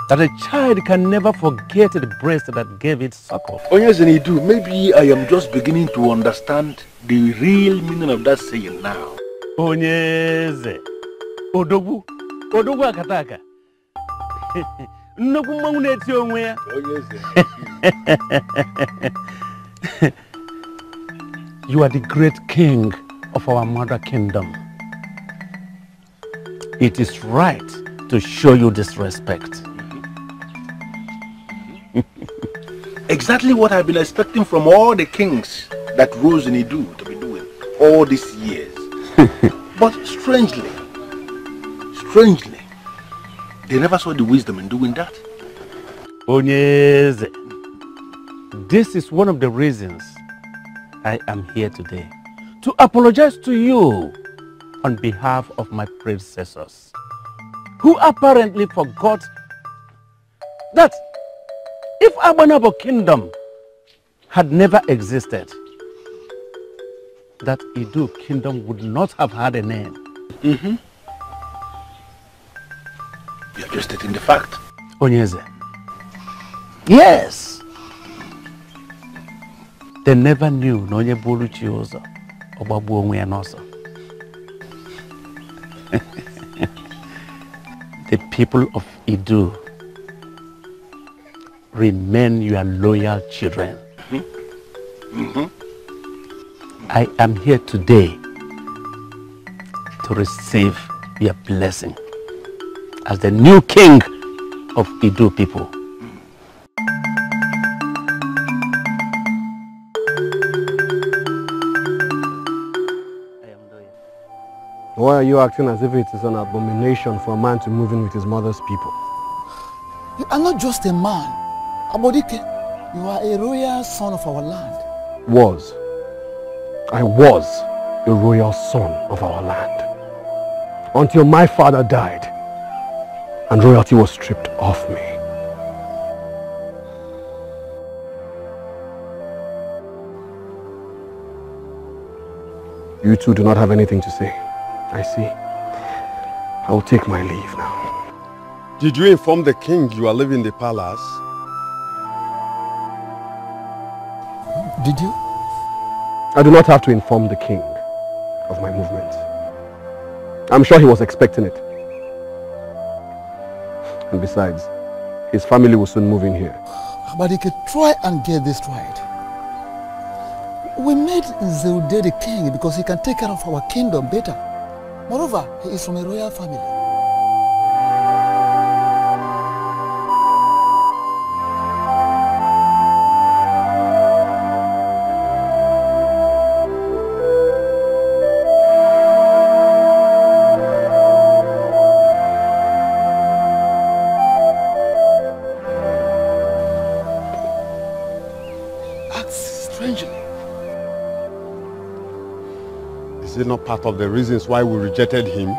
that a child can never forget the breast that gave it suckle. Ini Edo, maybe I am just beginning to understand the real meaning of that saying now. Onyeze, Odogwu akataka. Nnukwu mmanwụ na-eti onwe ya. You are the great king of our mother kingdom. It is right to show you this respect. Exactly what I've been expecting from all the kings that rose in Edo to be doing all these years. But strangely, they never saw the wisdom in doing that. Onyeze, this is one of the reasons I am here today. To apologize to you on behalf of my predecessors, who apparently forgot that if Abanabo Kingdom had never existed, that Edo Kingdom would not have had a name. You're just stating the fact. Onyeze. Yes. They never knew Nonye Boluchi Ozo Obabu Onwe Anoso. The people of Edo remain your loyal children. I am here today to receive your blessing as the new king of Edo people. Why are you acting as if it is an abomination for a man to move in with his mother's people? You are not just a man. Dikeh, you are a royal son of our land. I was a royal son of our land. Until my father died and royalty was stripped off me. You two do not have anything to say. I see. I will take my leave now. Did you inform the king you are leaving the palace? Did you? I do not have to inform the king of my movement. I'm sure he was expecting it. And besides, his family will soon move in here. Dikeh, try and get this right. We made Zeude the king because he can take care of our kingdom better. Moreover, he is from a royal family. Is it not part of the reasons why we rejected him?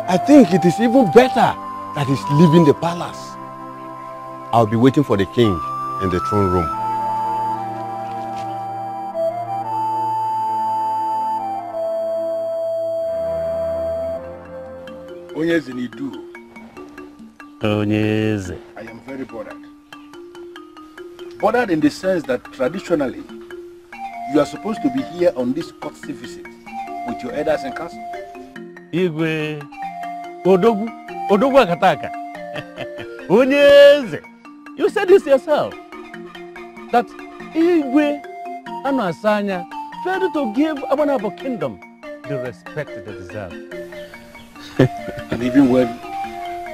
I think it is even better that he's leaving the palace. I'll be waiting for the king in the throne room. Onyeze Ini Edo. Onyeze. I am very bothered. Bothered in the sense that traditionally, you are supposed to be here on this courtesy visit with your elders and council. Igwe, Odogwu akataka. Onyeze, you said this yourself. That Igwe and Asanya failed to give Abanabo Kingdom the respect they deserve. And even when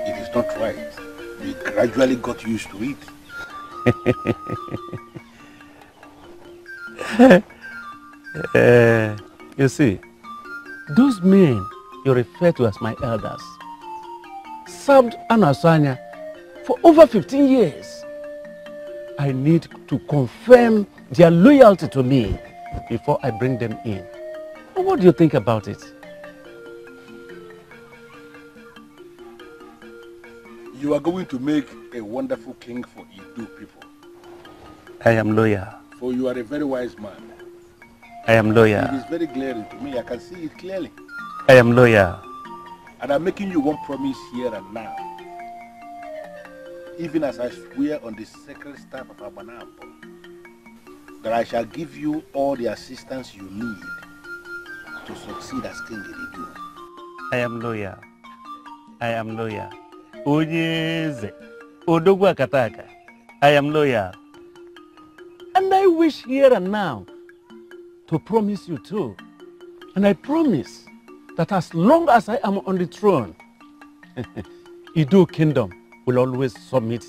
it is not right, we gradually got used to it. You see, those men you refer to as my elders served Anasanya for over 15 years. I need to confirm their loyalty to me before I bring them in. What do you think about it? You are going to make a wonderful king for Edo people. I am loyal. For you are a very wise man. I am loyal. It is very glaring to me. I can see it clearly. I am loyal. And I'm making you one promise here and now. even as I swear on the sacred staff of Abanabo, that I shall give you all the assistance you need to succeed as King Iridu. I am loyal. I am loyal. Ugezu, Odogwa Kataka. I am loyal. And I wish here and now to promise you too. And I promise that as long as I am on the throne, Edo Kingdom will always submit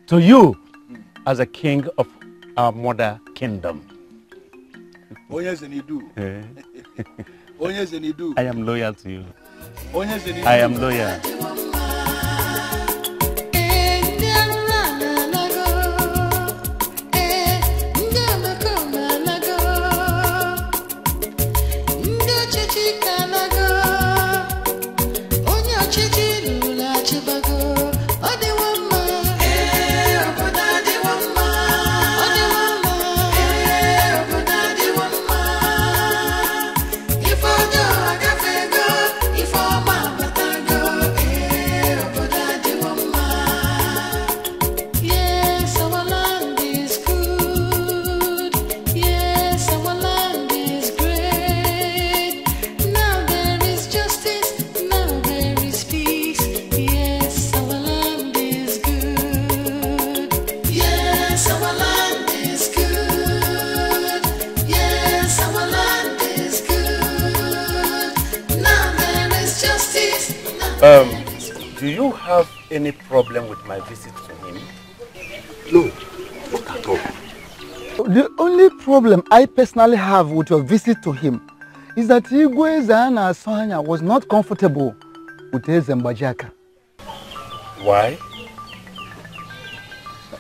to you as a king of our mother kingdom. I am loyal to you. I am loyal. Do you have any problem with my visit to him? No, not at all. The only problem I personally have with your visit to him is that Ugezu and Asanya was not comfortable with Eze Mbajaka. Why?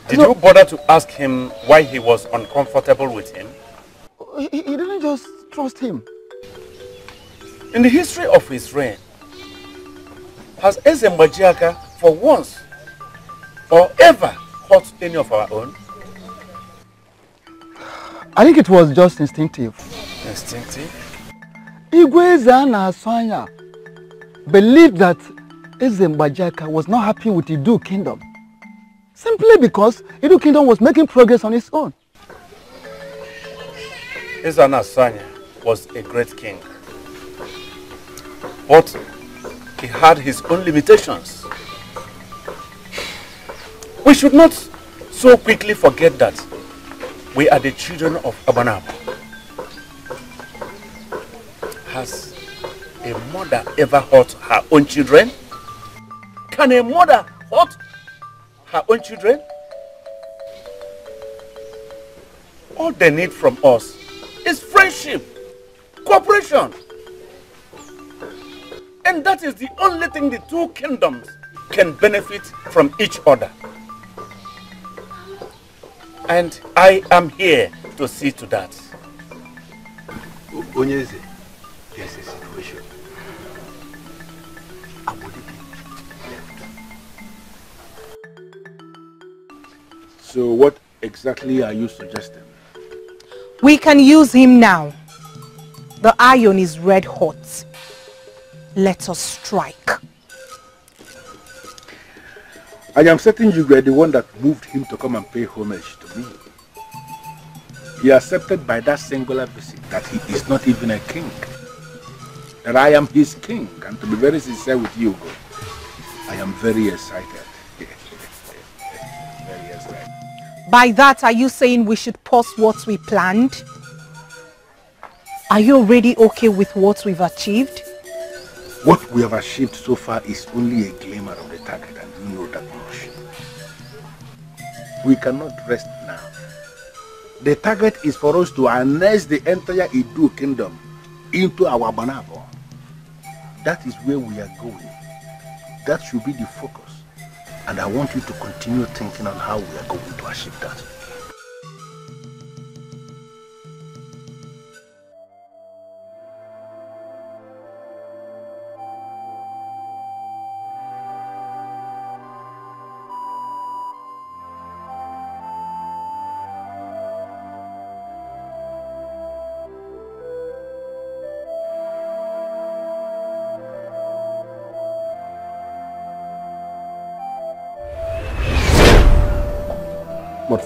Did you bother to ask him why he was uncomfortable with him? He didn't just trust him. In the history of his reign, has Eze Mbajaka for once or ever hurt any of our own? I think it was just instinctive. Instinctive? Ugezu and Asanya believed that Eze Mbajaka was not happy with Edo Kingdom simply because Edo Kingdom was making progress on its own. Eze Asanya was a great king, but he had his own limitations. We should not so quickly forget that we are the children of Abanabo. Has a mother ever hurt her own children? Can a mother hurt her own children? All they need from us is friendship, cooperation. And that is the only thing the two kingdoms can benefit from each other. And I am here to see to that. Ugezu, there's a situation. So what exactly are you suggesting? We can use him now. The iron is red hot. Let us strike. I am certain you were the one that moved him to come and pay homage to me. He accepted by that singular visit that he is not even a king. That I am his king. And to be very sincere with you, I am very excited. Very excited. By that, are you saying we should pause what we planned? Are you already okay with what we've achieved? What we have achieved so far is only a glimmer of the target, and you know that much. We cannot rest now. The target is for us to harness the entire Edo Kingdom into our Banabo. That is where we are going. That should be the focus. And I want you to continue thinking on how we are going to achieve that.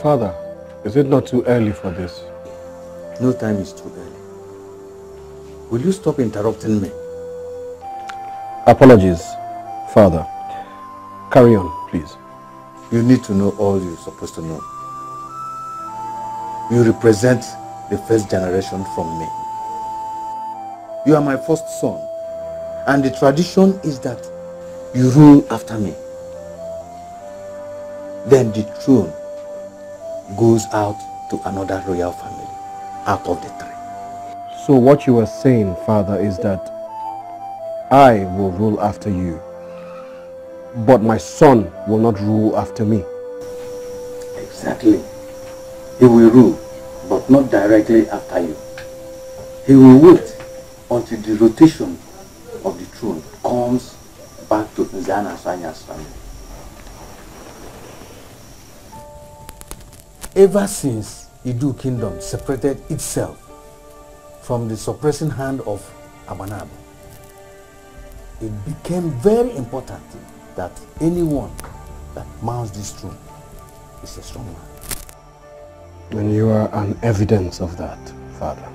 Father, is it not too early for this? No time is too early. Will you stop interrupting me? Apologies, Father. Carry on, please. You need to know all you're supposed to know. You represent the first generation from me. You are my first son, and the tradition is that you rule after me. Then the throne goes out to another royal family out of the three. So what you are saying, Father, is that I will rule after you, but my son will not rule after me. Exactly. He will rule, but not directly after you. He will wait until the rotation of the throne comes back to Nzana Sanya's family. Ever since Idu Kingdom separated itself from the suppressing hand of Abanabo, it became very important that anyone that mounts this throne is a strong man. And you are an evidence of that, Father.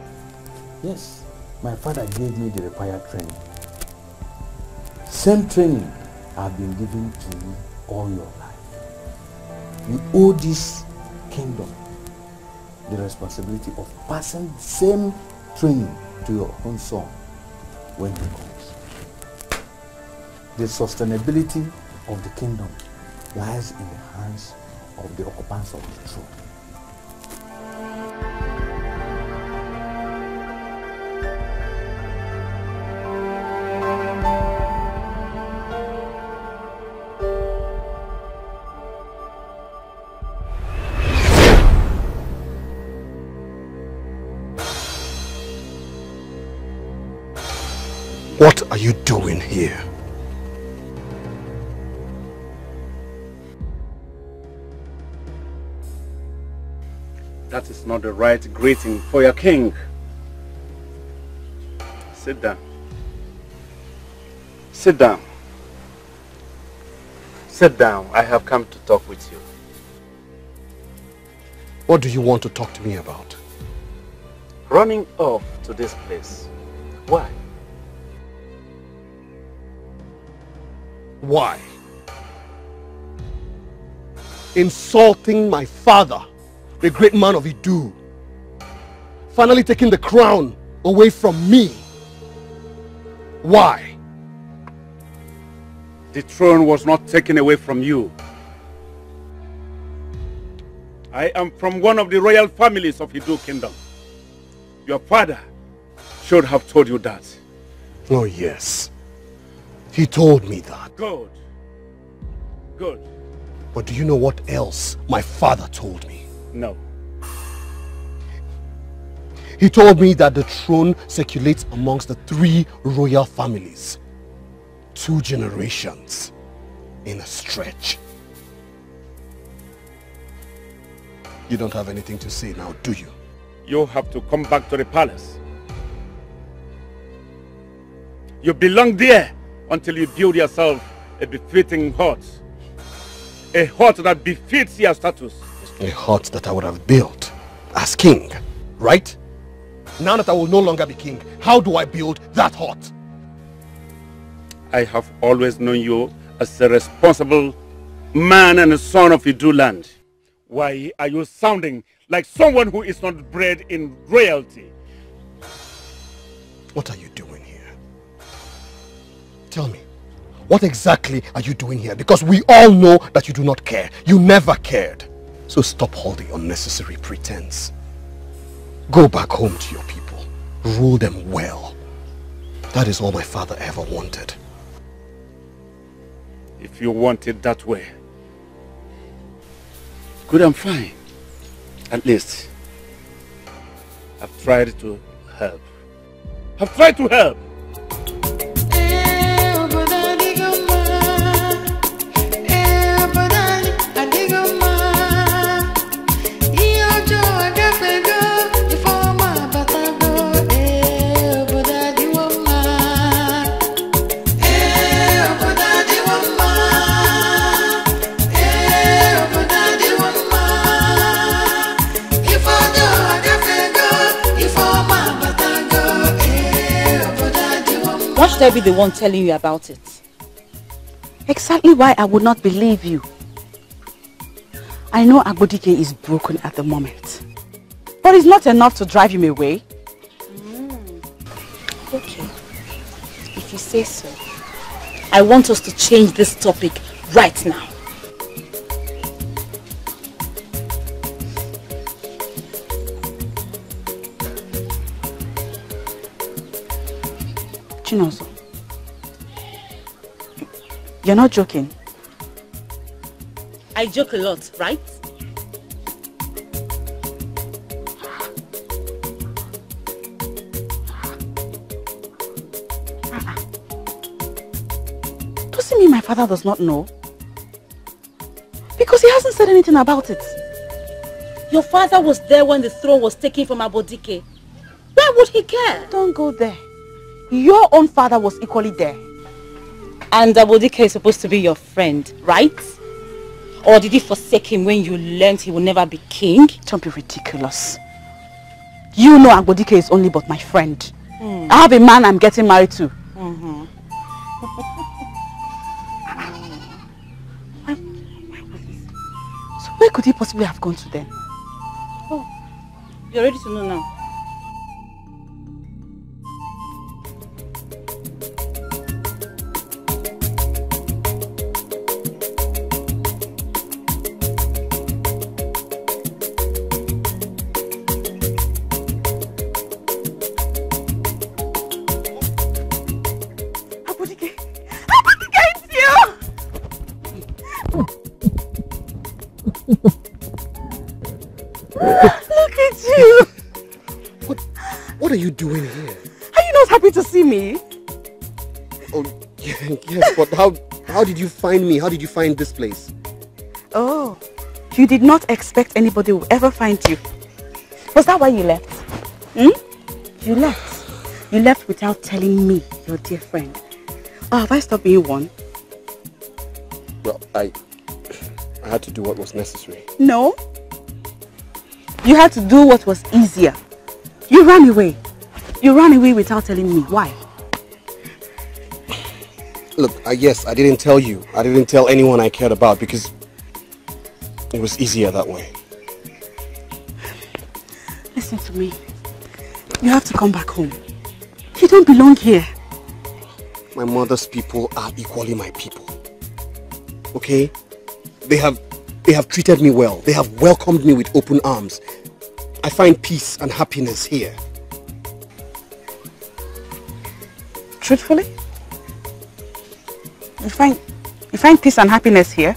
Yes, my father gave me the required training. Same training I've been given to you all your life. You owe this kingdom the responsibility of passing the same training to your own son when he comes. The sustainability of the kingdom lies in the hands of the occupants of the throne. What are you doing here? That is not the right greeting for your king. Sit down. Sit down. Sit down. I have come to talk with you. What do you want to talk to me about? Running off to this place. Why? Why? Insulting my father, the great man of Idu. Finally taking the crown away from me. Why? The throne was not taken away from you. I am from one of the royal families of Idu Kingdom. Your father should have told you that. Oh yes. He told me that. Good. Good. But do you know what else my father told me? No. He told me that the throne circulates amongst the three royal families. 2 generations in a stretch. You don't have anything to say now, do you? You have to come back to the palace. You belong there until you build yourself a befitting hut. A hut that befits your status. A hut that I would have built as king, right? Now that I will no longer be king, how do I build that hut? I have always known you as a responsible man and a son of Idu land. Why are you sounding like someone who is not bred in royalty? What are you doing here? Tell me, what exactly are you doing here? Because we all know that you do not care. You never cared. So stop holding unnecessary pretense. Go back home to your people. Rule them well. That is all my father ever wanted. If you want it that way, good and fine. At least, I've tried to help. I've tried to help. should I be the one telling you about it? Exactly why I would not believe you. I know Dikeh is broken at the moment. But it's not enough to drive him away. Okay. If you say so. I want us to change this topic right now. Chinozo, you're not joking. I joke a lot, right? Does it mean my father does not know? Because he hasn't said anything about it. Your father was there when the throne was taken from Dikeh. Why would he care? Don't go there. Your own father was equally there. And Dikeh is supposed to be your friend, right? Or did you forsake him when you learned he will never be king? Don't be ridiculous. You know Dikeh is only but my friend. I have a man I'm getting married to. So where could he possibly have gone to then? Oh, you're ready to know now. Look at you! What are you doing here? Are you not happy to see me? Oh, yes, but how did you find me? How did you find this place? Oh, you did not expect anybody will ever find you. Was that why you left? You left. You left without telling me, your dear friend. Oh, have I stopped being one? Well, I had to do what was necessary. No. You had to do what was easier. You ran away. You ran away without telling me. Why? Look, yes, I didn't tell you. I didn't tell anyone I cared about because it was easier that way. Listen to me. You have to come back home. You don't belong here. My mother's people are equally my people. Okay? They have treated me well. They have welcomed me with open arms. I find peace and happiness here. Truthfully? You find peace and happiness here?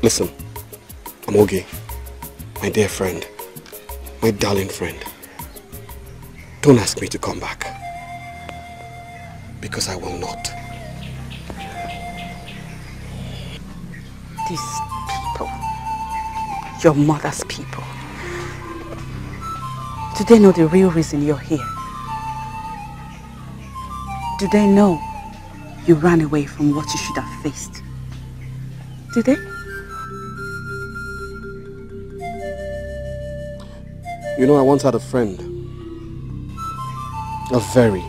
Listen, I'm okay. My dear friend. My darling friend. Don't ask me to come back. Because I will not. These people, your mother's people, do they know the real reason you're here? Do they know you ran away from what you should have faced? Do they? You know, I once had a friend. A very,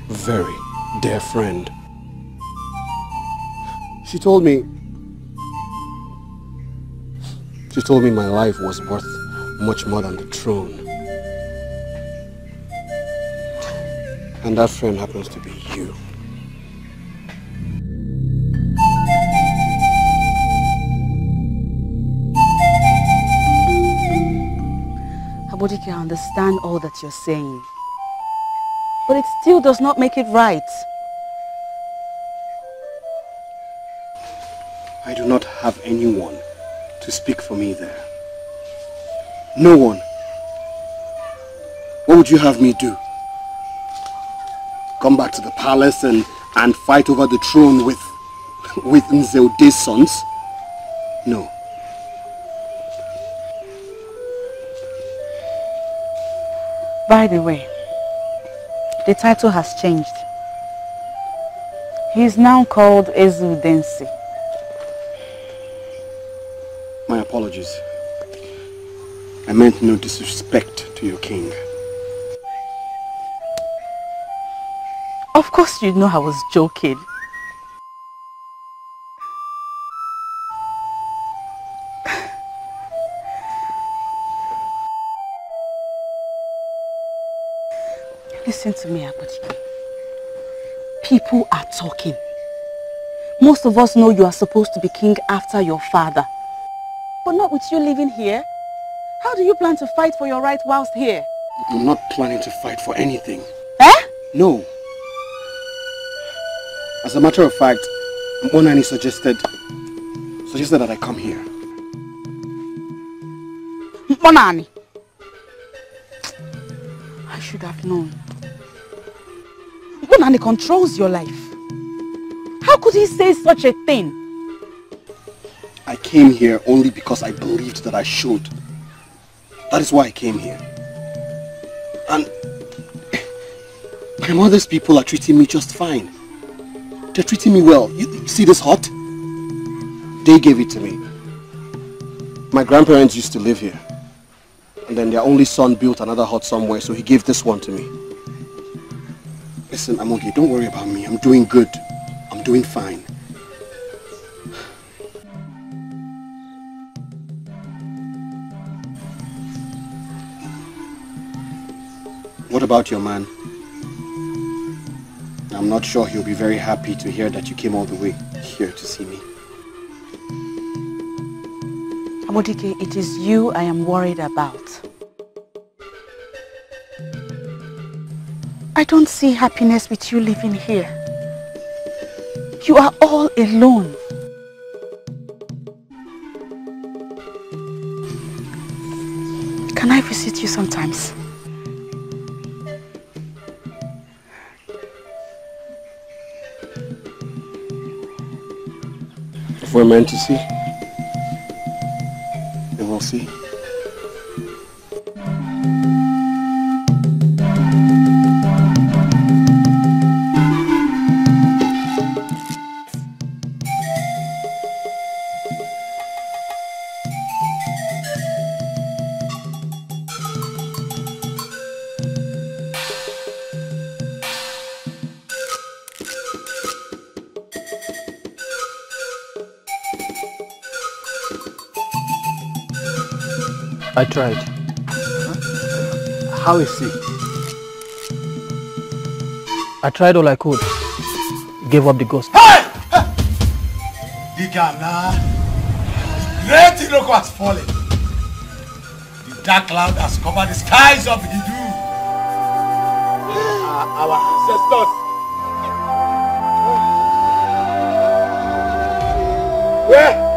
very dear friend. She told me my life was worth much more than the throne. And that friend happens to be you. Dikeh, I understand all that you're saying. But it still does not make it right. I do not have anyone to speak for me there. No one. What would you have me do? Come back to the palace and fight over the throne with Nzeude's sons? No. By the way, the title has changed. He is now called Ezudensi. My apologies. I meant no disrespect to your king. Of course you know I was joking. Listen to me, Abodike. People are talking. Most of us know you are supposed to be king after your father. But not with you living here. How do you plan to fight for your right whilst here? I'm not planning to fight for anything. Eh? No. As a matter of fact, Monani suggested that I come here. Monani! I should have known. Monani controls your life. How could he say such a thing? I came here only because I believed that I should. That is why I came here. And my mother's people are treating me just fine. They're treating me well. You see this hut? They gave it to me. My grandparents used to live here. And then their only son built another hut somewhere, so he gave this one to me. Listen, I'm okay. Don't worry about me. I'm doing good. I'm doing fine. What about your man? I'm not sure he'll be very happy to hear that you came all the way here to see me. Abodike, it is you I am worried about. I don't see happiness with you living here. You are all alone. Can I visit you sometimes? If we're meant to see, then we'll see. I tried. How is he? I tried all I could. Gave up the ghost. Hey! Dikeh, great Iroko has fallen. The dark cloud has covered the skies of Hidu. Our ancestors. Where?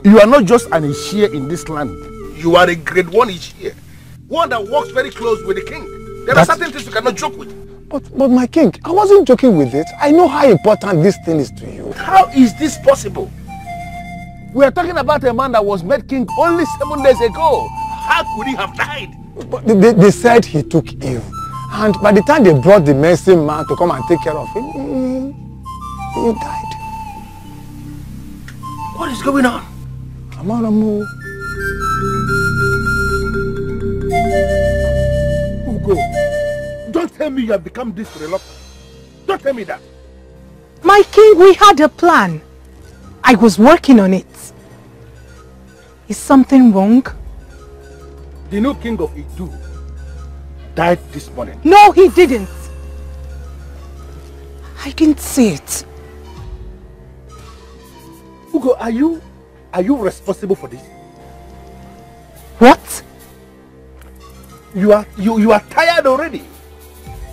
You are not just an Ishie in this land. You are a grade 1 Ishie. One that works very close with the king. There are certain things you cannot joke with. But my king, I wasn't joking with it. I know how important this thing is to you. How is this possible? We are talking about a man that was made king only 7 days ago. How could he have died? But they said he took ill. And by the time they brought the medicine man to come and take care of him, he died. What is going on? Amaramu. Ugo, don't tell me you have become this reluctant. Don't tell me that. My king, we had a plan. I was working on it. Is something wrong? The new king of Idu died this morning. No, he didn't. I didn't see it. Ugo, are you responsible for this? What? You are tired already.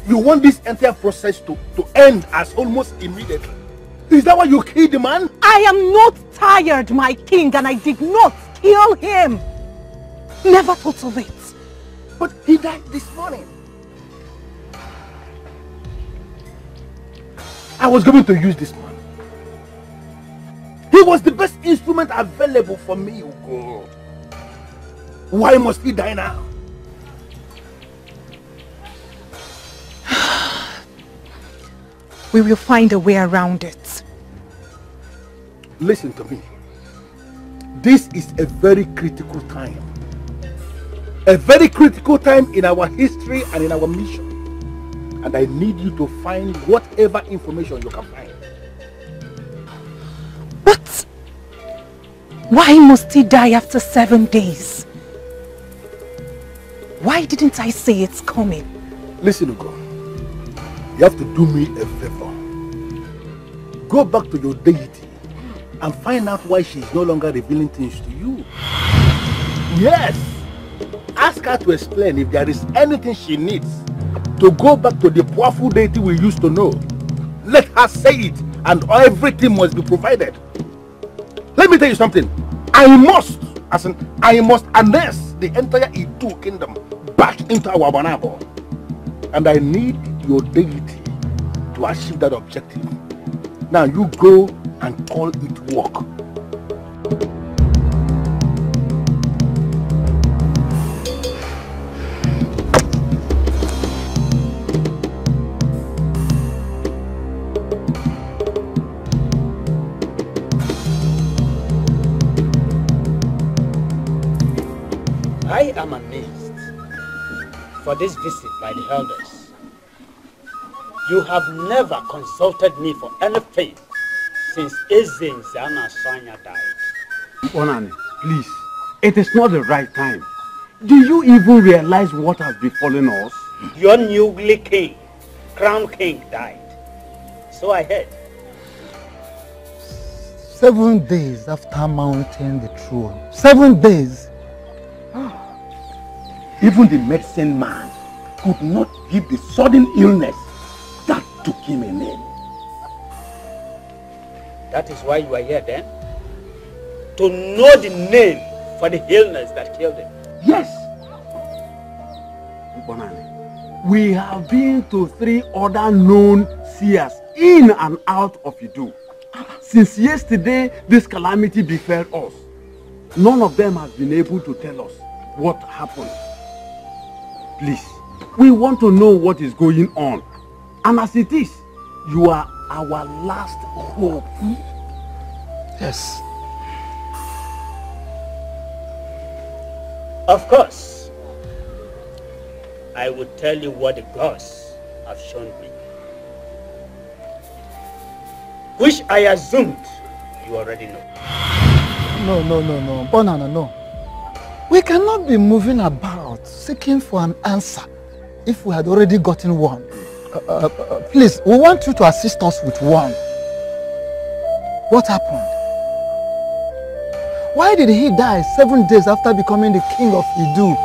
You want this entire process to end as almost immediately. Is that why you killed the man? I am not tired, my king, and I did not kill him. Never thought of it. But he died this morning. I was going to use this man. He was the best instrument available for me, Ugo. Why must he die now? We will find a way around it. Listen to me. This is a very critical time. A very critical time in our history and in our mission. And I need you to find whatever information you can find. What? Why must he die after 7 days? Why didn't I see it coming? Listen, Ugo. You have to do me a favor. Go back to your deity and find out why she is no longer revealing things to you. Yes! Ask her to explain if there is anything she needs to go back to the powerful deity we used to know. Let her say it and everything must be provided. Let me tell you something. I must harness the entire Idu kingdom back into our Banabo. And I need your deity to achieve that objective. Now you go and call it work. I am amazed for this visit by the elders. You have never consulted me for anything since Eze Zana Sanya died. Bonani, please, it is not the right time. Do you even realize what has befallen us? Your newly king, crown king, died. So I heard. 7 days after mounting the throne. 7 days. Even the medicine man could not give the sudden illness that took him a name. That is why you are here then? To know the name for the illness that killed him. Yes. Bonani, we have been to 3 other known seers in and out of Idu. Since yesterday, this calamity befell us. None of them has been able to tell us what happened. Please, we want to know what is going on. And as it is, you are our last hope. Yes. Of course. I will tell you what the gods have shown me. Which I assumed you already know. No. Banana, no. We cannot be moving about seeking for an answer if we had already gotten one. Please, we want you to assist us with one. What happened? Why did he die 7 days after becoming the king of Idu?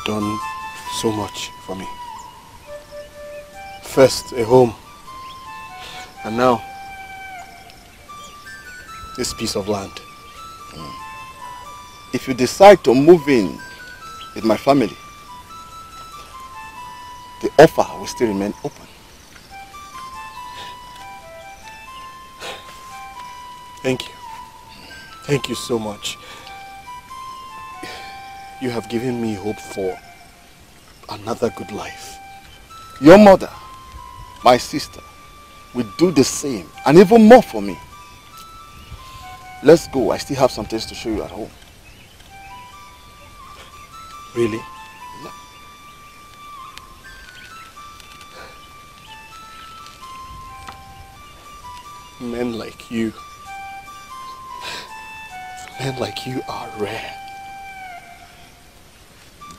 Done so much for me. First, a home, and now this piece of land. if you decide to move in with my family, the offer will still remain open. Thank you. Thank you so much. You have given me hope for another good life. Your mother, my sister, will do the same and even more for me. Let's go. I still have some things to show you at home. Really? Yeah. Men like you are rare.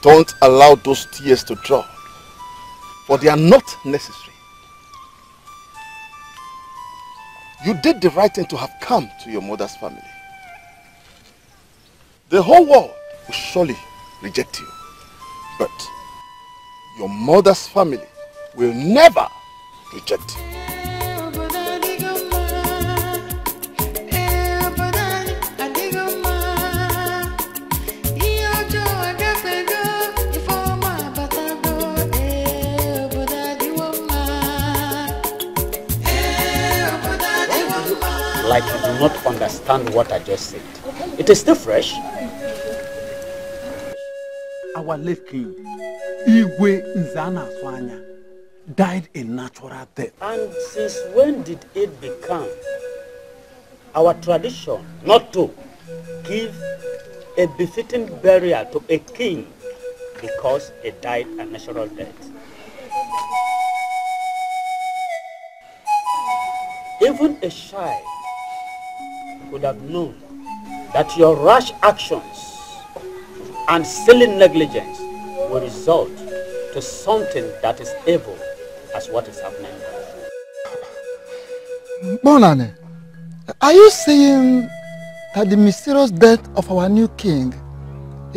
Don't allow those tears to drop, for they are not necessary. You did the right thing to have come to your mother's family. The whole world will surely reject you, but your mother's family will never reject you. Like you do not understand what I just said. It is still fresh. Our late king, Igwe Nzana Swanya, died a natural death. And since when did it become our tradition not to give a befitting burial to a king because he died a natural death? Even a child would have known that your rash actions and silly negligence will result to something that is evil as what is happening now. Bonane, are you saying that the mysterious death of our new king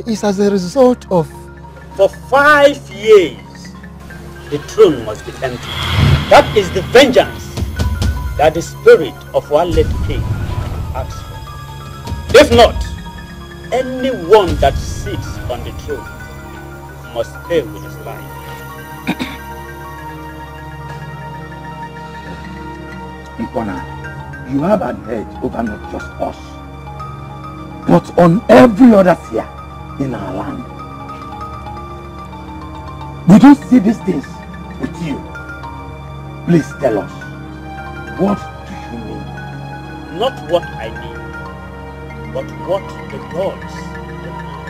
is as a result of... For 5 years, the throne must be empty. That is the vengeance that the spirit of our late king asks for. If not, anyone that sits on the throne must pay with his life. Ipona, you have an edge over not just us, but on every other sphere in our land. We don't see these things with you. Please tell us, what do you mean? Not what I mean, but what the gods demand.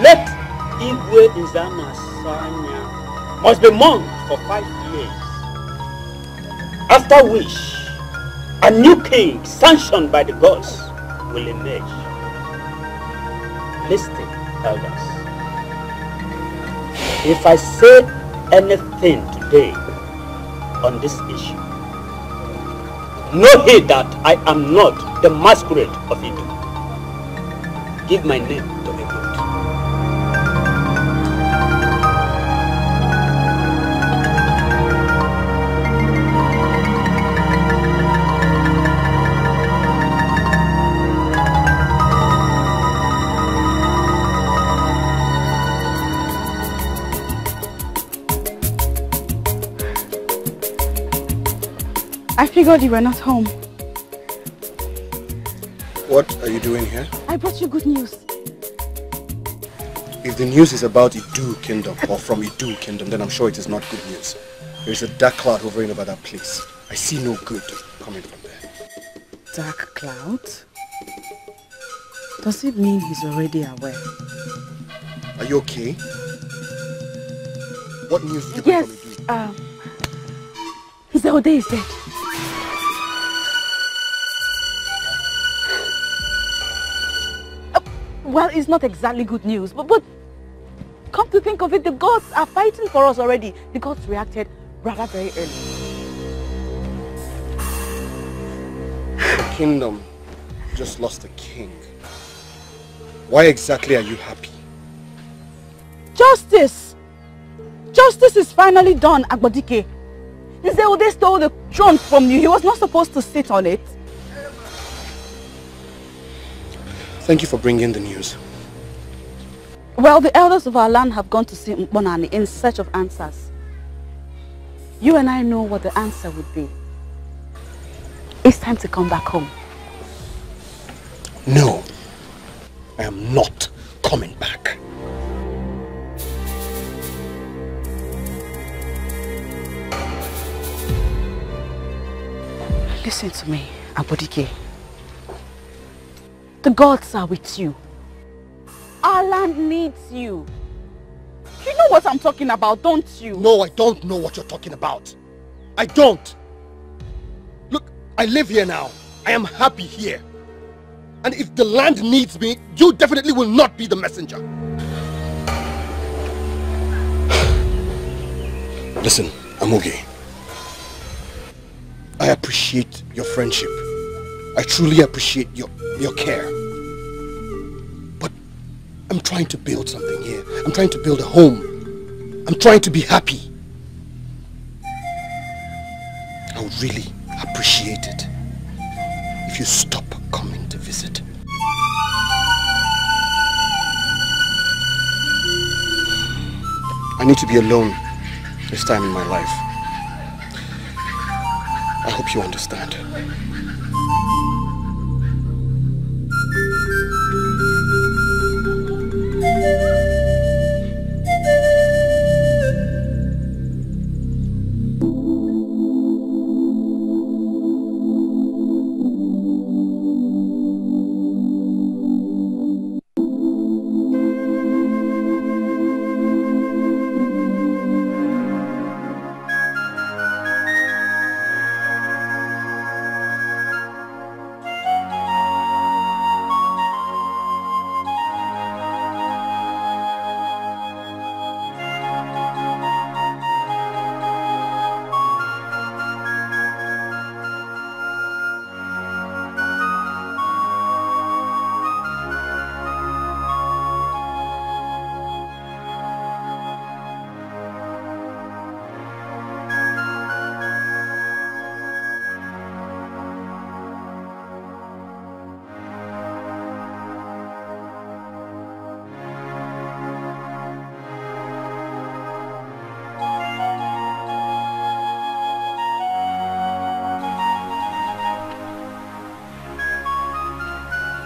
Let Igwe Nzana Swanya must be mourned for 5 years, after which a new king sanctioned by the gods will emerge. Listen, elders. If I say anything today on this issue, know he that I am not the masquerade of Edo. Give my name to the goat. I figured you were not home. What are you doing here? I brought you good news. If the news is about Edo Kingdom or from Edo Kingdom, then I'm sure it is not good news. There is a dark cloud hovering over that place. I see no good coming from there. Dark cloud? Does it mean he's already aware? Are you okay? What news did you bring from Edo? Zewde is dead. Well, it's not exactly good news, but come to think of it, the gods are fighting for us already. The gods reacted rather very early. The kingdom just lost a king. Why exactly are you happy? Justice! Justice is finally done, Dikeh. Zewde stole the throne from you. He was not supposed to sit on it. Thank you for bringing the news. Well, the elders of our land have gone to see Mbonani in search of answers. You and I know what the answer would be. It's time to come back home. No, I am not coming back. Listen to me, Abodike. The gods are with you. Our land needs you. You know what I'm talking about, don't you? No, I don't know what you're talking about. I don't. Look, I live here now. I am happy here. And if the land needs me, you definitely will not be the messenger. Listen, Amuge. I appreciate your friendship. I truly appreciate your care. But I'm trying to build something here. I'm trying to build a home. I'm trying to be happy. I would really appreciate it if you stop coming to visit. I need to be alone this time in my life. I hope you understand.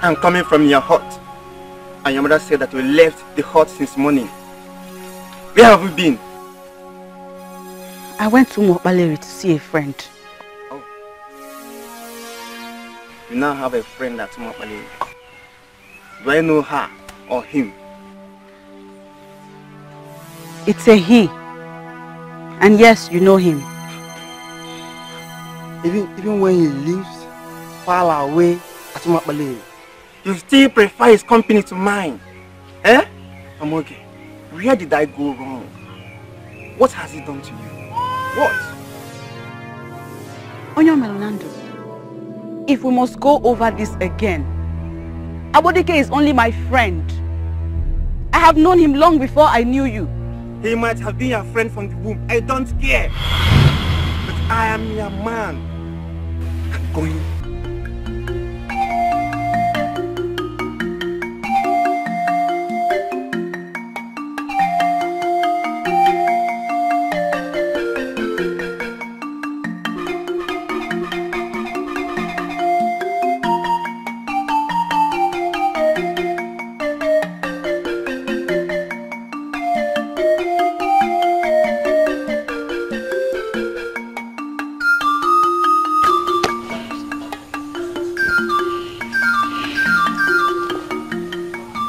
I'm coming from your hut, and your mother said that you left the hut since morning. Where have you been? I went to Mokbaleri to see a friend. Oh. You now have a friend at Mokbaleri. Do I know her or him? It's a he. And yes, you know him. Even when he lives far away at Mokbaleri, you still prefer his company to mine. Eh? I'm okay. Where did I go wrong? What has he done to you? What? Onyo Melonando, if we must go over this again, Abodike is only my friend. I have known him long before I knew you. He might have been your friend from the womb. I don't care. But I am your man. I'm going.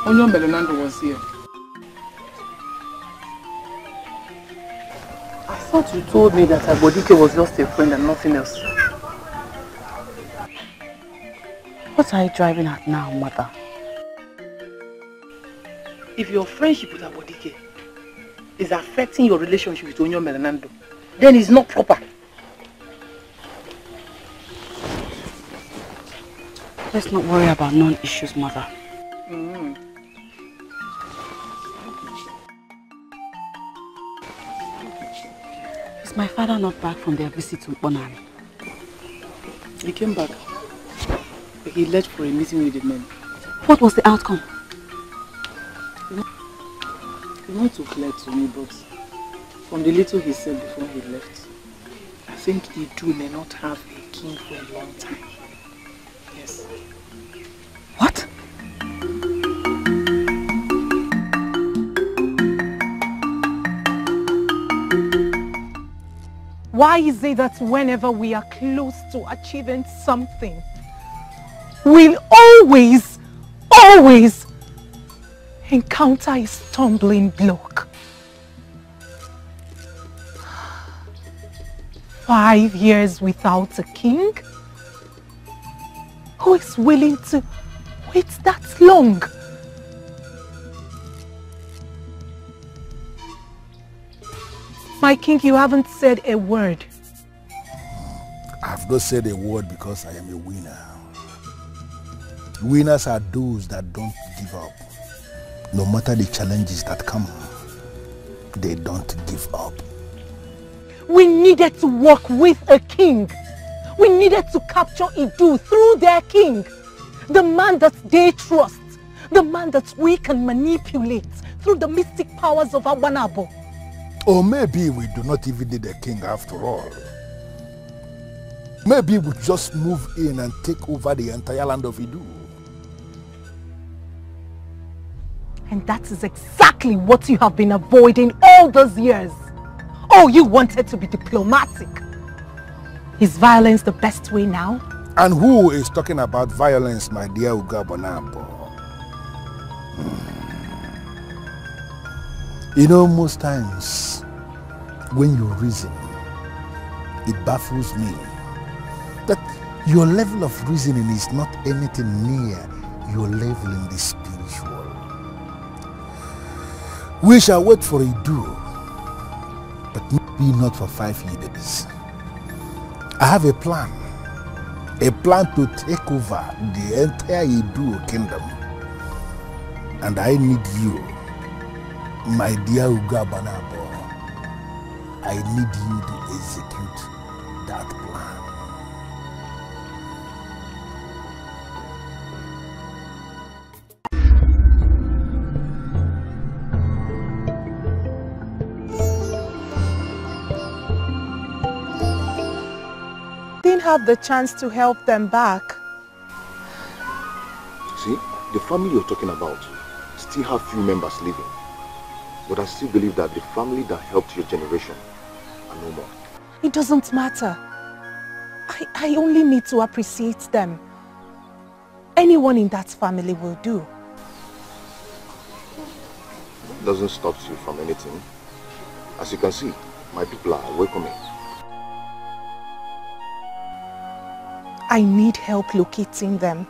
Onyo Melonando was here. I thought you told me that Abodike was just a friend and nothing else. What are you driving at now, mother? If your friendship with Abodike is affecting your relationship with Onyo Melonando, then it's not proper. Let's not worry about non-issues, mother. Is my father not back from their visit to Bonani? He came back. He left for a meeting with the men. What was the outcome? Not too clear to me, but from the little he said before he left, I think Idu may not have a king for a long time. Yes. What? Why is it that whenever we are close to achieving something, we'll always encounter a stumbling block? 5 years without a king? Who is willing to wait that long? My king, you haven't said a word. I've not said a word because I am a winner. Winners are those that don't give up. No matter the challenges that come, they don't give up. We needed to work with a king. We needed to capture Idu through their king. The man that they trust. The man that we can manipulate through the mystic powers of Awanabo. Or maybe we do not even need a king after all. Maybe we just move in and take over the entire land of Idu. And that is exactly what you have been avoiding all those years. Oh, you wanted to be diplomatic. Is violence the best way now? And who is talking about violence, my dear Ugabonambo? You know, most times when you reason, it baffles me that your level of reasoning is not anything near your level in the spiritual. We shall wait for Idu, but maybe not for 5 years. I have a plan to take over the entire Idu kingdom, and I need you, my dear Ugabanabo. I need you to execute that plan. Didn't have the chance to help them back. See, the family you're talking about still have few members living. But I still believe that the family that helped your generation are no more. It doesn't matter. I only need to appreciate them. Anyone in that family will do. It doesn't stop you from anything. As you can see, my people are welcoming. I need help locating them.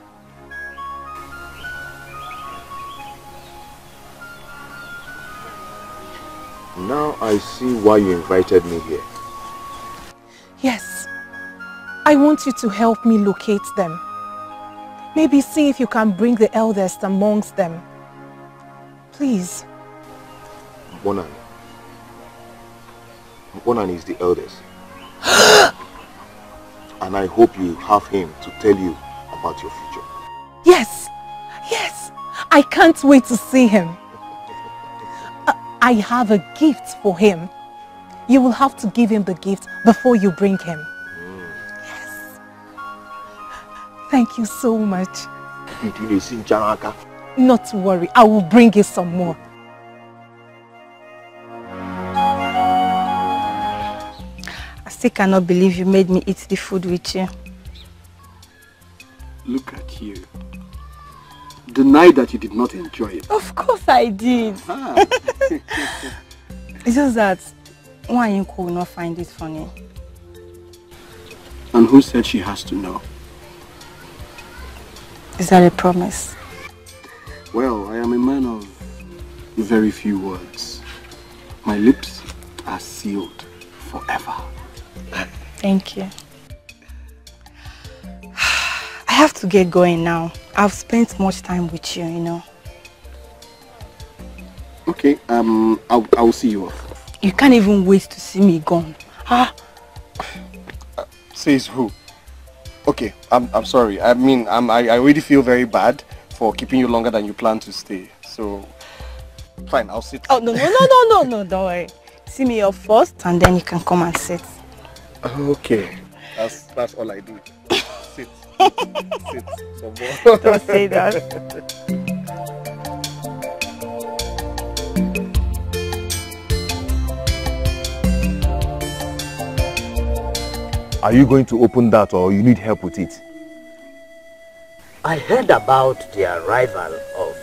Now I see why you invited me here. Yes. I want you to help me locate them. Maybe see if you can bring the eldest amongst them. Please. Bonan is the eldest. And I hope you have him to tell you about your future. Yes. Yes. I can't wait to see him. I have a gift for him. You will have to give him the gift before you bring him. Yes. Thank you so much. Not to worry, I will bring you some more. I still cannot believe you made me eat the food with you. Look at you. Deny that you did not enjoy it. Of course I did. It's just that Wanyinko will not find it funny. And who said she has to know? Is that a promise? Well, I am a man of very few words. My lips are sealed forever. Thank you. I have to get going now. I've spent much time with you, you know. Okay, I will see you off. You can't even wait to see me gone. Says who? Okay, I'm sorry. I mean, I already feel very bad for keeping you longer than you plan to stay. So, fine, I'll sit. Oh, no, don't worry. See me up first and then you can come and sit. Okay. That's all I do. Sit. Sit. Don't say that. Are you going to open that or you need help with it? I heard about the arrival of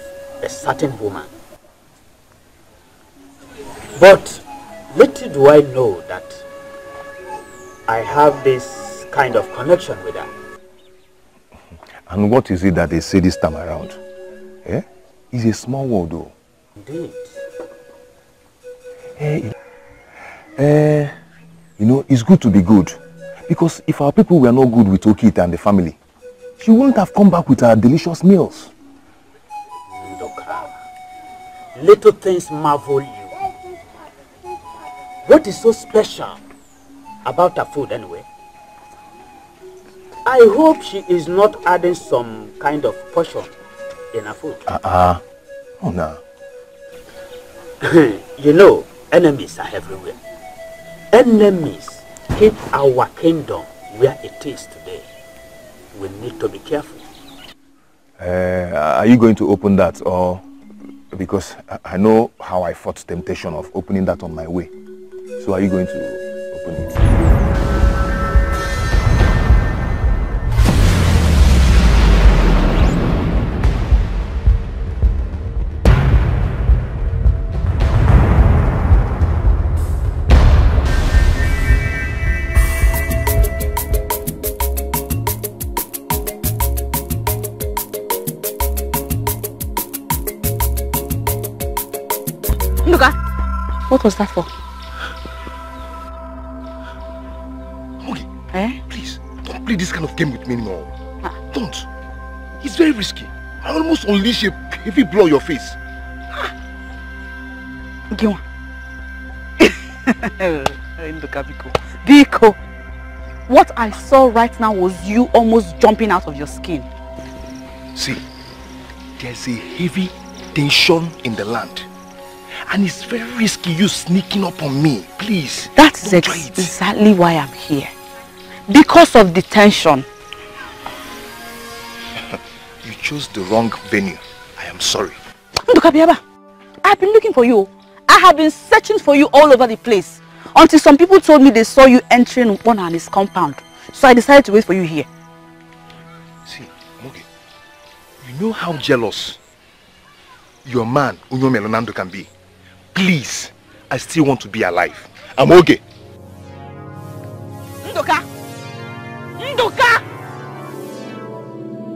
a certain woman. But little do I know that I have this kind of connection with her. And what is it that they say this time around? Eh? It's a small world though. Indeed. You know, it's good to be good. Because if our people were not good with Okita and the family, she wouldn't have come back with her delicious meals. Ndoka, little things marvel you. What is so special about her food anyway? I hope she is not adding some kind of portion in her food. Oh no. You know, enemies are everywhere. Enemies keep our kingdom where it is today. We need to be careful. Are you going to open that or... Because I know how I fought temptation of opening that on my way. So are you going to open it? What was that for? Okay, please, don't play this kind of game with me anymore. Don't. It's very risky. I almost unleash a heavy blow on your face. Giwa. Biko, what I saw right now was you almost jumping out of your skin. See, there's a heavy tension in the land. And it's very risky you sneaking up on me. Please. That's exactly why I'm here. Because of the tension. You chose the wrong venue. I am sorry. Ndukabiaba, I've been looking for you. I have been searching for you all over the place. Until some people told me they saw you entering one and his compound. So I decided to wait for you here. See, Moge, you know how jealous your man, Unyome Lonando, can be. Please, I still want to be alive. I'm okay. Ndoka! Ndoka!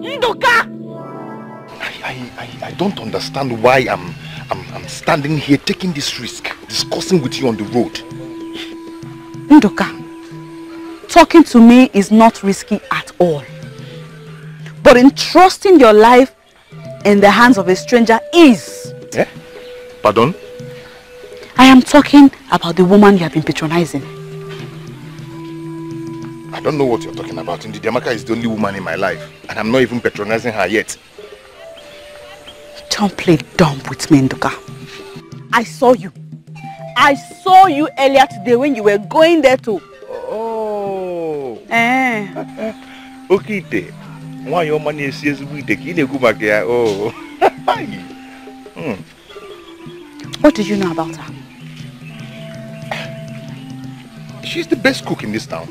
Ndoka! I don't understand why I'm standing here taking this risk, discussing with you on the road. Ndoka, talking to me is not risky at all. But entrusting your life in the hands of a stranger is. Eh? Pardon? I am talking about the woman you have been patronizing. I don't know what you're talking about. Indeed, Amaka is the only woman in my life. And I'm not even patronizing her yet. Don't play dumb with me, Nduka. I saw you. I saw you earlier today when you were going there too. Oh. Okay. Why your money is with the go back there? Oh. What do you know about her? She's the best cook in this town.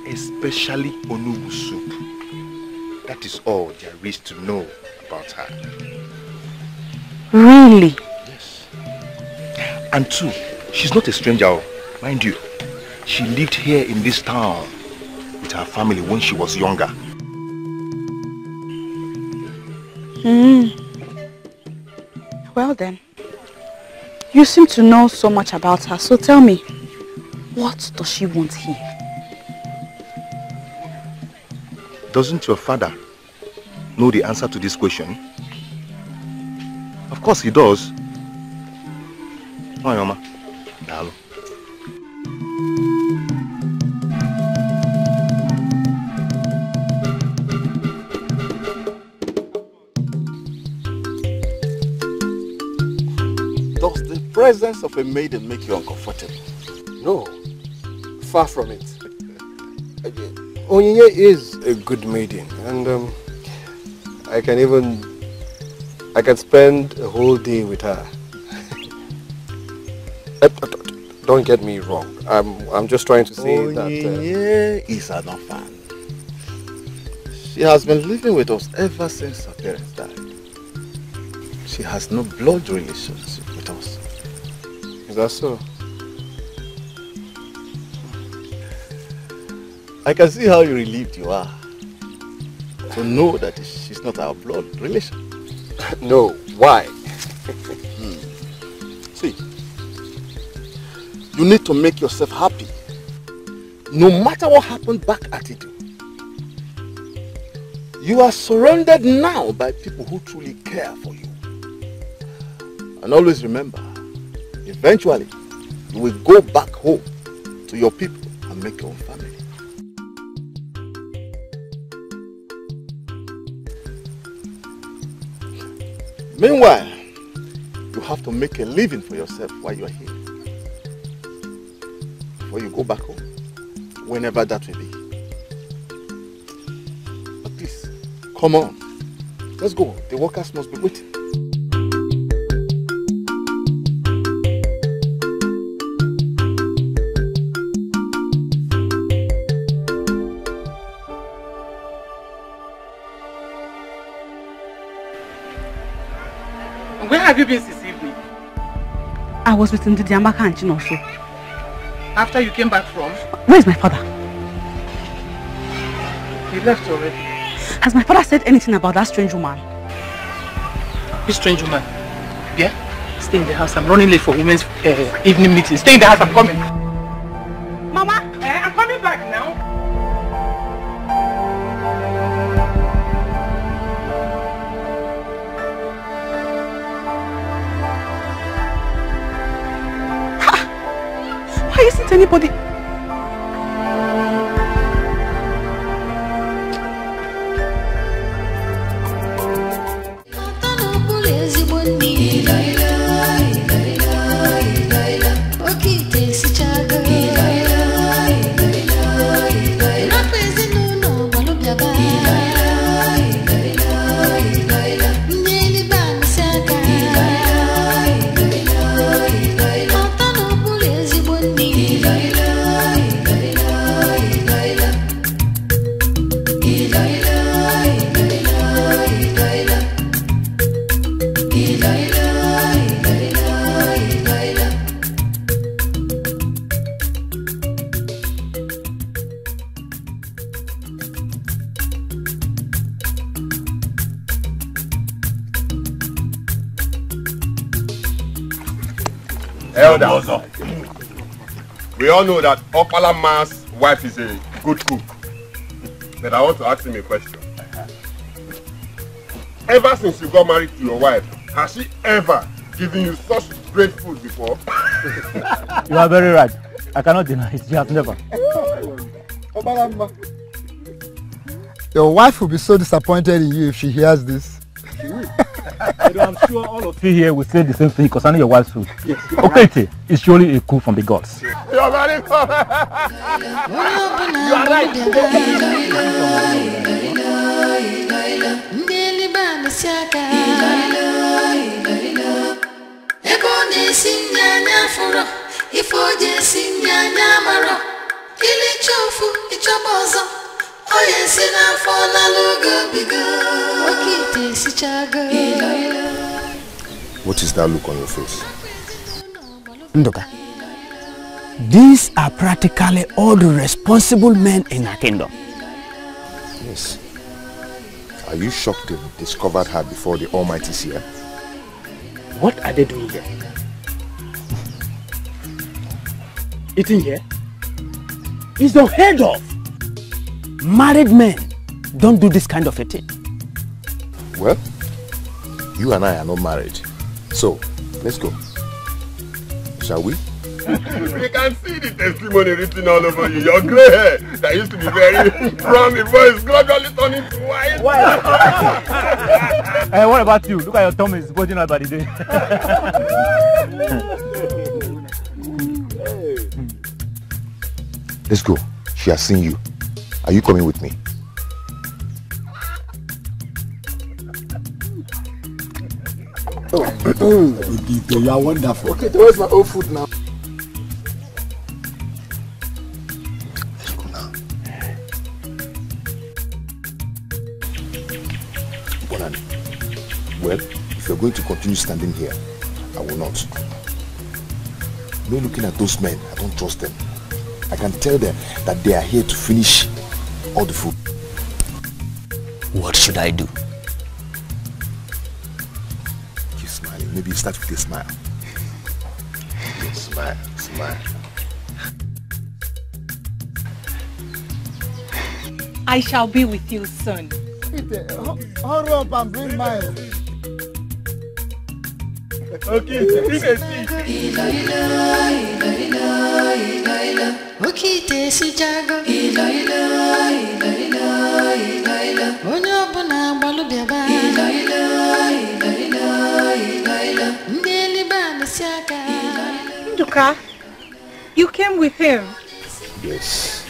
Especially onubu soup. That is all there is to know about her. Really? Yes. And two, she's not a stranger, mind you. She lived here in this town with her family when she was younger. Well then, you seem to know so much about her, so tell me, what does she want here? Doesn't your father know the answer to this question? Of course he does. Mama. Hello. presence of a maiden make you uncomfortable? No, far from it. Onyinye is a good maiden, and I can spend a whole day with her. Don't get me wrong. I'm just trying to say that Onyinye is an orphan. She has been living with us ever since her parents died. She has no blood relationship with us. Is that so? I can see how relieved you are to know that she's not our blood relation. No, why? See, you need to make yourself happy. No matter what happened back at Edo. You are surrounded now by people who truly care for you. And always remember, eventually, you will go back home to your people and make your own family. Meanwhile, you have to make a living for yourself while you are here. Before you go back home, whenever that will be. But please, come on. Let's go. The workers must be waiting. Where have you been this evening? I was with Ndidi Amaka and Chinosho. After you came back from? Where's my father? He left already. Has my father said anything about that strange woman? Which strange woman? Yeah? Stay in the house. I'm running late for women's evening meeting. Stay in the house. I'm coming. Mama! I'm coming back now. Why isn't anybody? Elder, we all know that Opala Man's wife is a good cook. But I want to ask him a question. Ever since you got married to your wife, has she ever given you such great food before? You are very right. I cannot deny it. She has never. Your wife will be so disappointed in you if she hears this. I'm sure all of you here will say the same thing concerning your wife's food. Yes. Okay, it's surely a coup from the gods. You are very You are right. What is that look on your face? Ndoka, these are practically all the responsible men in our kingdom. Yes. Are you shocked they discovered her before the Almighty's here? What are they doing here? Eating here? It's unheard of. Married men don't do this kind of a thing. Well, you and I are not married. So, let's go. Shall we? We can see the testimony written all over you. Your grey hair that used to be very brown before is gradually turning to white. Hey, what about you? Look at your tummy, it's bulging out by the day. Let's go. She has seen you. Are you coming with me? You are wonderful. Okay, where's my old food now? Let's go now. Bonani. Well, if you're going to continue standing here, I will not. No looking at those men, I don't trust them. I can tell them that they are here to finish all the food. What should I do? Keep smiling. Maybe you start with a smile. Smile, smile. I shall be with you soon. Hurry up and bring mine. Okay, bring a seat. Nduka, you came with him. Yes,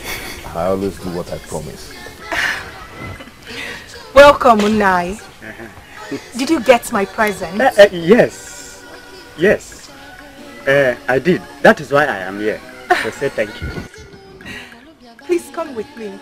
I always do what I promise. Welcome, Unai. Did you get my present? Yes. Yes. I did. That is why I am here. To say thank you. Please come with me.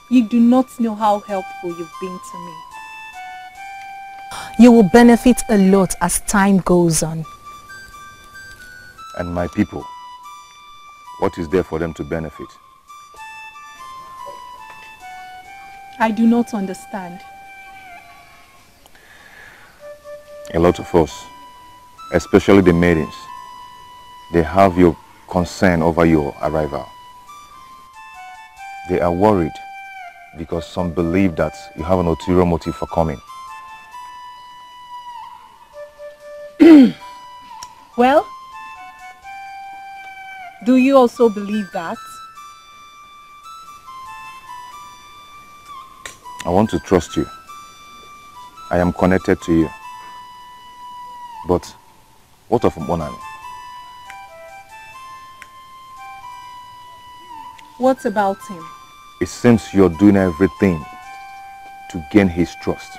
You do not know how helpful you've been to me. You will benefit a lot as time goes on. And my people, what is there for them to benefit? I do not understand. A lot of us, especially the maidens, they have your concern over your arrival. They are worried because some believe that you have an ulterior motive for coming. Well, do you also believe that? I want to trust you. I am connected to you. But what of Monani? What about him? It seems you're doing everything to gain his trust.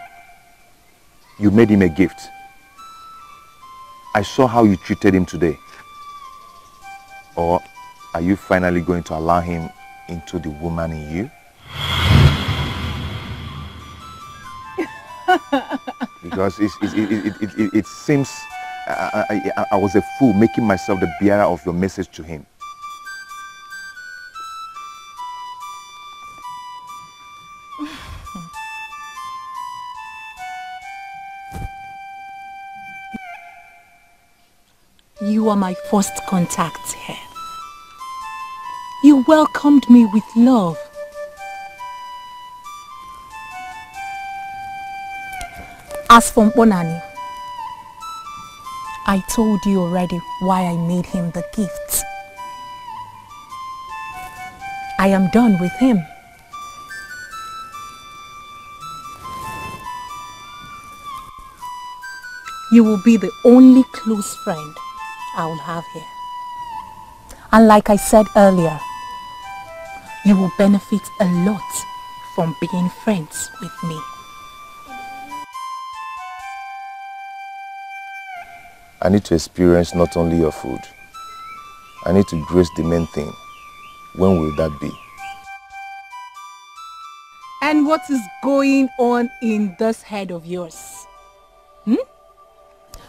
You made him a gift. I saw how you treated him today. Or are you finally going to allow him into the woman in you? Because it seems I was a fool making myself the bearer of your message to him. You are my first contact here. You welcomed me with love. As for Bonani, I told you already why I made him the gift. I am done with him. You will be the only close friend I will have here. And like I said earlier, you will benefit a lot from being friends with me. I need to experience not only your food. I need to grace the main thing. When will that be? And what is going on in this head of yours?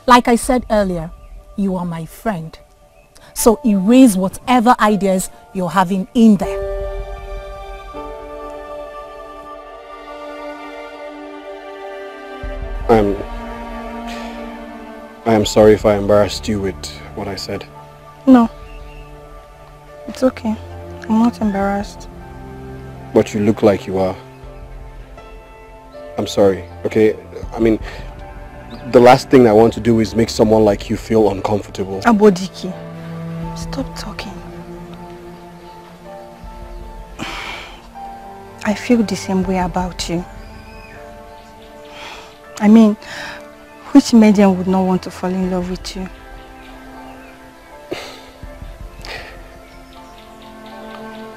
Like I said earlier, you are my friend. So erase whatever ideas you're having in there. I am sorry if I embarrassed you with what I said. No. It's okay. I'm not embarrassed. But you look like you are. I'm sorry, okay? I mean, the last thing I want to do is make someone like you feel uncomfortable. Abodiki, stop talking. I feel the same way about you. I mean, which maiden would not want to fall in love with you?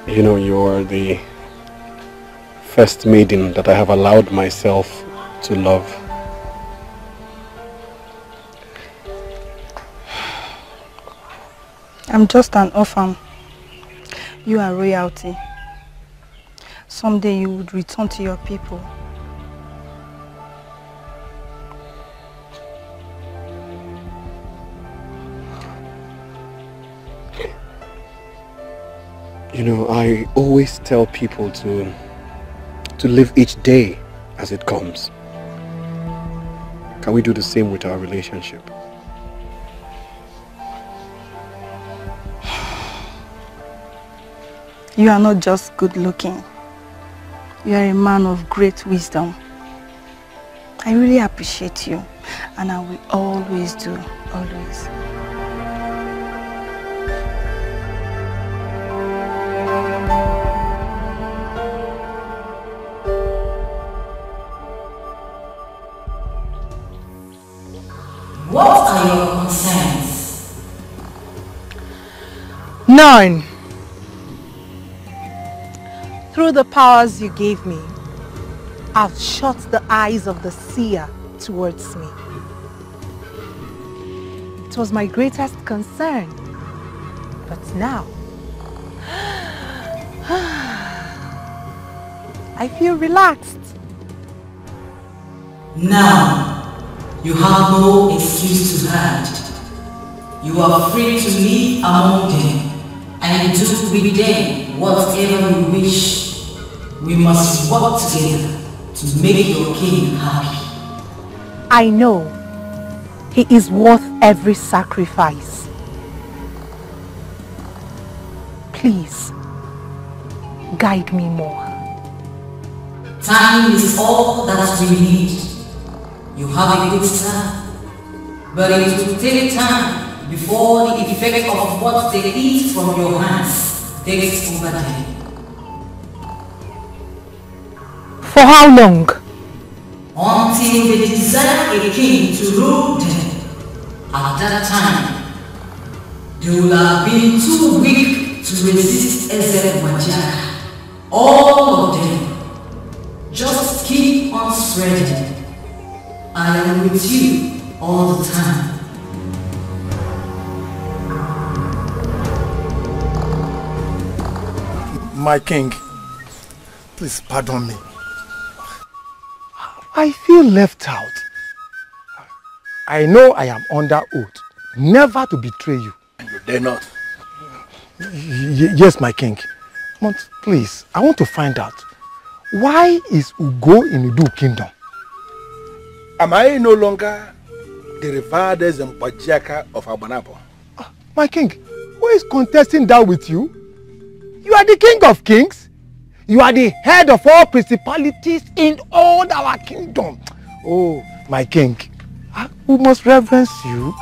You know, you are the first maiden that I have allowed myself to love. I'm just an orphan. You are royalty. Someday you would return to your people. You know, I always tell people to live each day as it comes. Can we do the same with our relationship? You are not just good looking. You are a man of great wisdom. I really appreciate you, and I will always do, always. What are your concerns? None. Through the powers you gave me, I've shut the eyes of the seer towards me. It was my greatest concern. But now, I feel relaxed. Now, you have no excuse to hide. You are free to live among them and do with them whatever you wish. We must work together to make your king happy. I know he is worth every sacrifice. Please, guide me more. Time is all that we need. You have a good start, but it will take time before the effect of what they eat from your hands takes over them. For how long? Until they desire a king to rule them. At that time, they will have been too weak to resist Eze Majaka. All of them. Just keep on spreading. I am with you all the time. My king, please pardon me. I feel left out. I know I am under oath never to betray you. You dare not. Yes, my king. But please, I want to find out, why is Ugo in Idu kingdom? Am I no longer the revered Zembajaka of Abanabo? My king, who is contesting that with you? You are the king of kings. You are the head of all principalities in all our kingdom. Oh, my king, we must reverence you.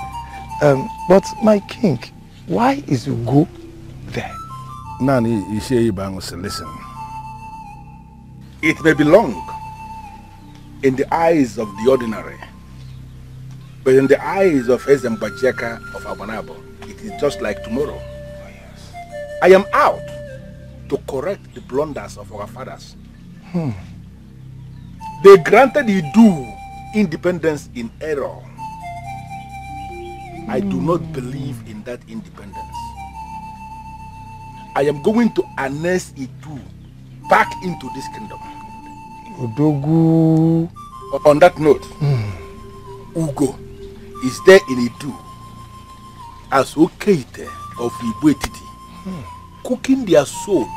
But my king, why is Ugo there? Nani, listen. It may be long in the eyes of the ordinary, but in the eyes of Ezembajeka of Abanabo, it is just like tomorrow. Oh, yes. I am out to correct the blunders of our fathers. They granted Idu independence in error. I do not believe in that independence. I am going to annex Idu back into this kingdom. Odogu. On that note, Ugo is there in Idu as Okeite of Ibuetiti, cooking their souls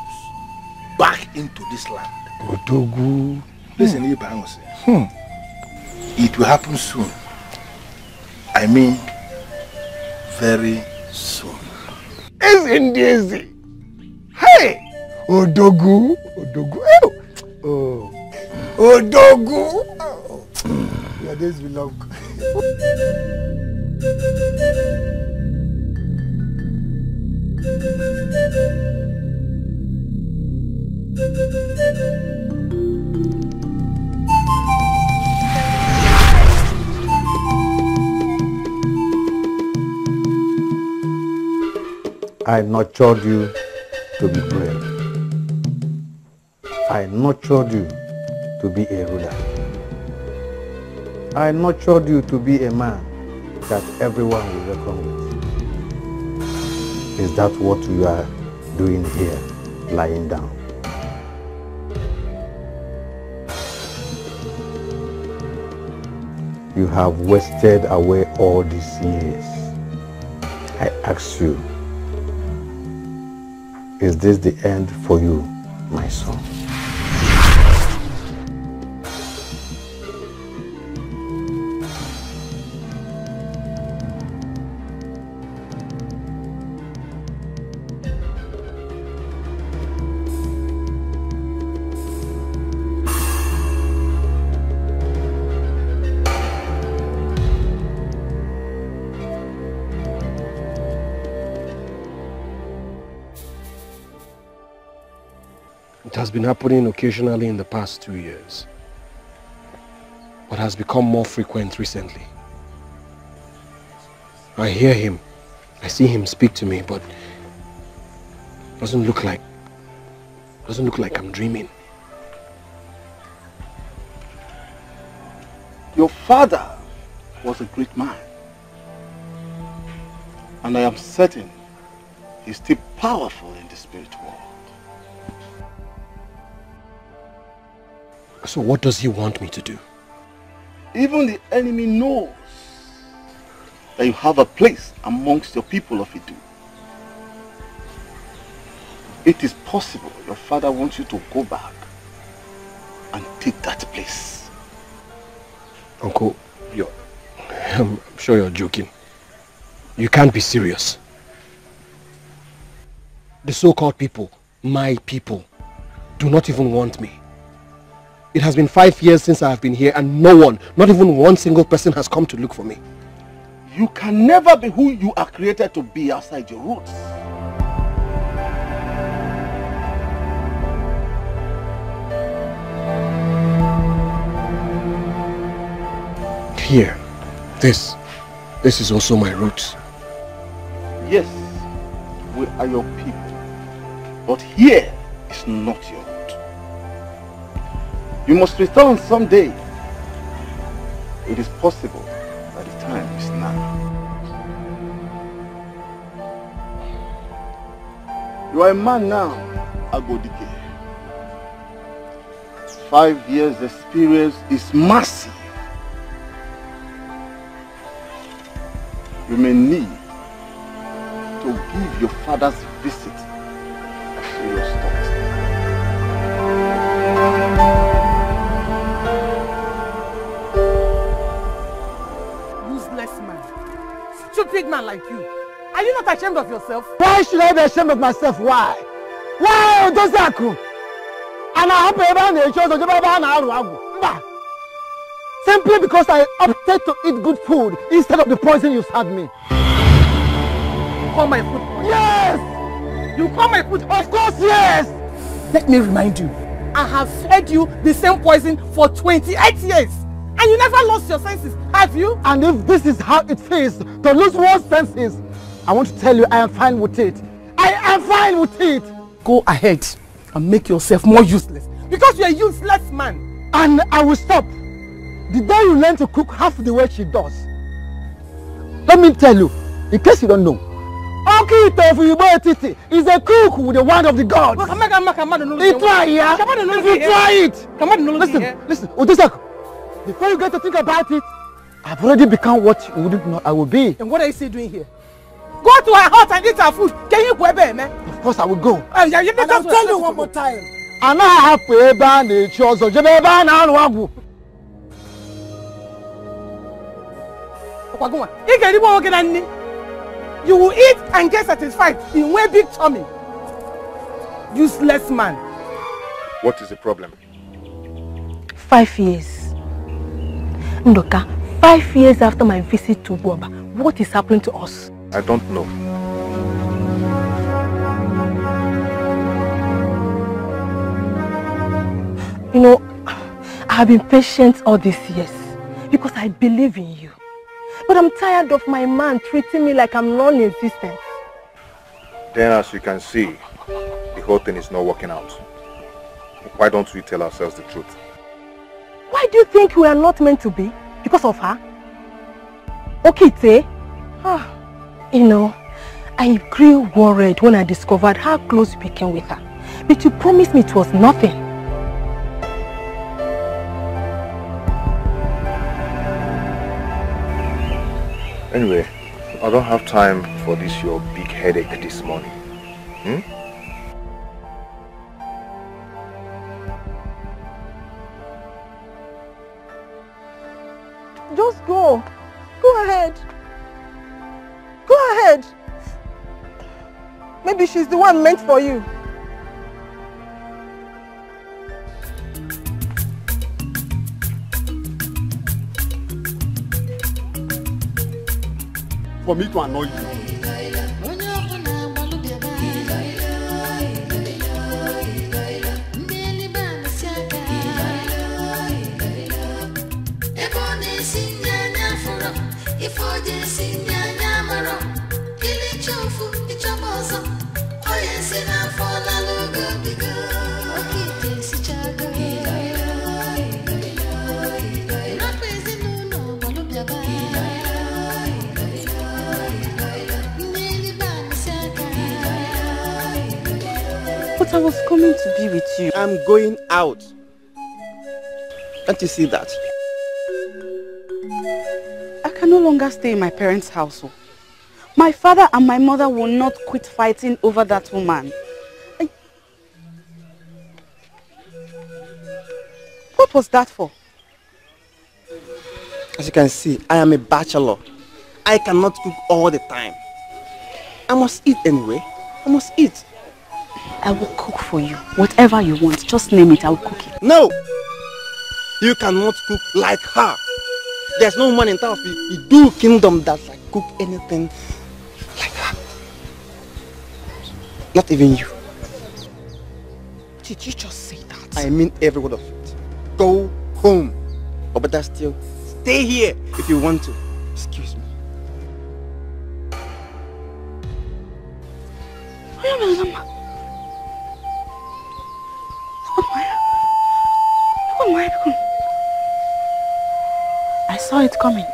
back into this land. Odogu. Listen, it will happen soon. I mean, very soon. Isn't easy? Hey! Odogu. Odogu. Oh. Odogu! Oh. Your days will long. I nurtured you to be brave. I nurtured you to be a ruler. I nurtured you to be a man that everyone will reckon with. Is that what you are doing here, lying down? You have wasted away all these years. I ask you, is this the end for you, my son? It has been happening occasionally in the past 2 years, but has become more frequent recently. I hear him, I see him speak to me, but doesn't look like I'm dreaming. Your father was a great man, and I am certain he's still powerful in the spirit world. So what does he want me to do? Even the enemy knows that you have a place amongst your people of Edo. It is possible your father wants you to go back and take that place. Uncle, I'm sure you're joking. You can't be serious. The so-called people, my people, do not even want me. It has been 5 years since I have been here and no one, not even one single person has come to look for me. You can never be who you are created to be outside your roots. Here, this is also my roots. Yes, we are your people, but here is not your root. You must return someday. It is possible that the time is now. You are a man now, Dikeh. 5 years experience is massive. You may need to give your father's visit a serious thought. Stupid man like you. Are you not ashamed of yourself? Why should I be ashamed of myself? Why? Why, Odozaku? Simply because I opted to eat good food instead of the poison you served me. You call my food poison? Yes! You call my food? Of course, yes! Let me remind you, I have fed you the same poison for 28 years. And you never lost your senses, have you? And if this is how it feels to lose one's senses, I want to tell you I am fine with it. I am fine with it. Go ahead and make yourself more useless. Because you're a useless man. And I will stop. The day you learn to cook half the way she does. Let me tell you, in case you don't know, Oki is a cook with the wand of the gods. If you try it. Listen, Odozaku. Before you get to think about it, I've already become what you wouldn't know I will be. And what are you still doing here? Go to her house and eat her food. Can you go there, man? Of course I will go. And I'll tell you one more time. And I have to ban the chores of Jebeba. You will eat and get satisfied in one big tummy. Useless man. What is the problem? 5 years. Ndoka, 5 years after my visit to Ugwoba, what is happening to us? I don't know. You know, I have been patient all these years because I believe in you. But I'm tired of my man treating me like I'm non-existent. Then as you can see, the whole thing is not working out. Why don't we tell ourselves the truth? Why do you think we are not meant to be? Because of her? Okay, you know, I grew worried when I discovered how close you became with her. But you promised me it was nothing. Anyway, I don't have time for this your big headache this morning. Just go. Go ahead. Go ahead. Maybe she's the one meant for you. For me to annoy you. But I was coming to be with you. I'm going out. Can't you see that? I can no longer stay in my parents' household. My father and my mother will not quit fighting over that woman. What was that for? As you can see, I am a bachelor. I cannot cook all the time. I must eat anyway. I must eat. I will cook for you. Whatever you want, just name it, I will cook it. No! You cannot cook like her. There's no man in town of the Edo kingdom that can cook anything like her. Not even you. Did you just say that? I mean every word of it. Go home. Or better still, stay here if you want to. Excuse me. I saw it coming.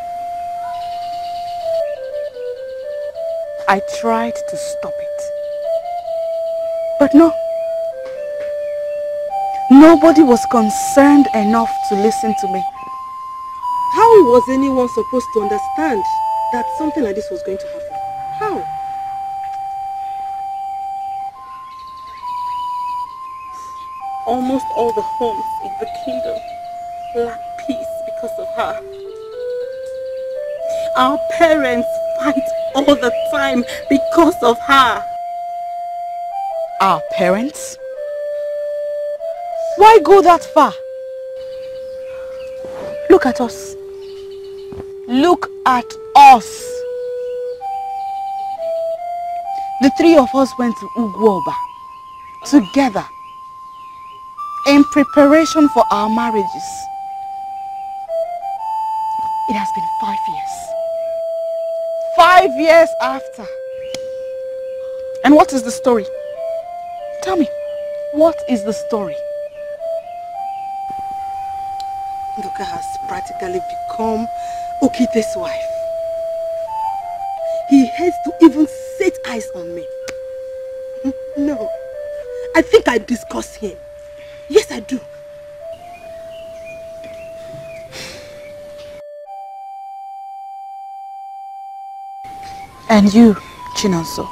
I tried to stop it. But no. Nobody was concerned enough to listen to me. How was anyone supposed to understand that something like this was going to happen? How? Almost all the homes in the kingdom lack peace because of her. Our parents fight all the time because of her. Our parents? Why go that far? Look at us. Look at us. The three of us went to Ugwoba together in preparation for our marriages. It has been 5 years. 5 years after. And what is the story? Tell me, what is the story? Ndoka has practically become Okite's wife. He hates to even set eyes on me. No, I think I disgust him. Yes, I do. And you, Chinonso,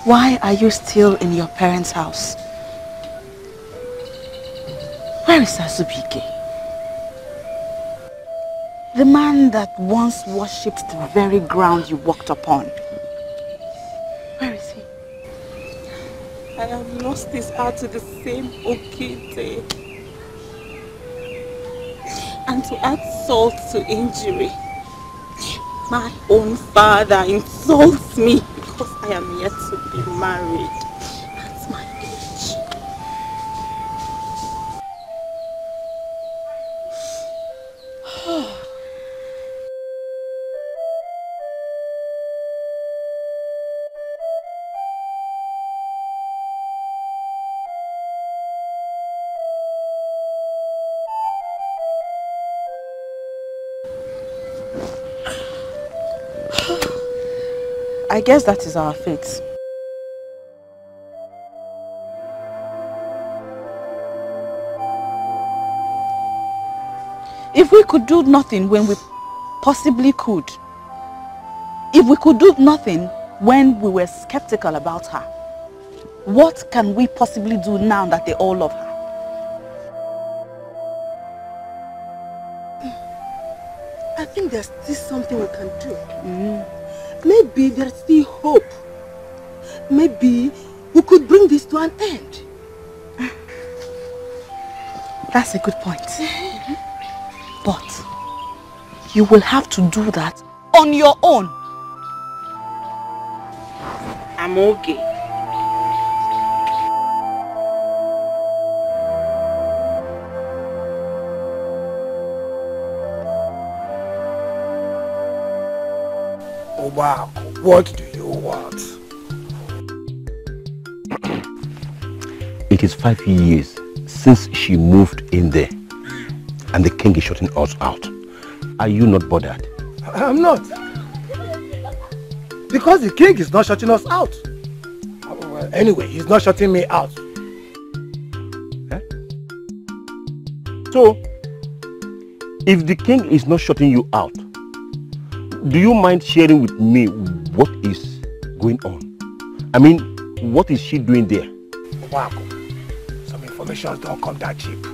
why are you still in your parents' house? Where is Asubike? The man that once worshipped the very ground you walked upon. Where is he? I have lost his heart to the same Okite. And to add salt to injury, my own father insults me because I am yet to be married. That's my age. I guess that is our fate. If we could do nothing when we possibly could, if we could do nothing when we were skeptical about her, what can we possibly do now that they all love her? I think there's still something we can do. Maybe there's still hope. Maybe we could bring this to an end. That's a good point. But you will have to do that on your own. I'm okay. Oh wow, what do you want? It is 5 years since she moved in there, and the king is shutting us out. Are you not bothered? I'm not. Because the king is not shutting us out. Well, anyway, he's not shutting me out. So, if the king is not shutting you out, do you mind sharing with me what is going on? I mean, what is she doing there? Wow, some information don't come that cheap.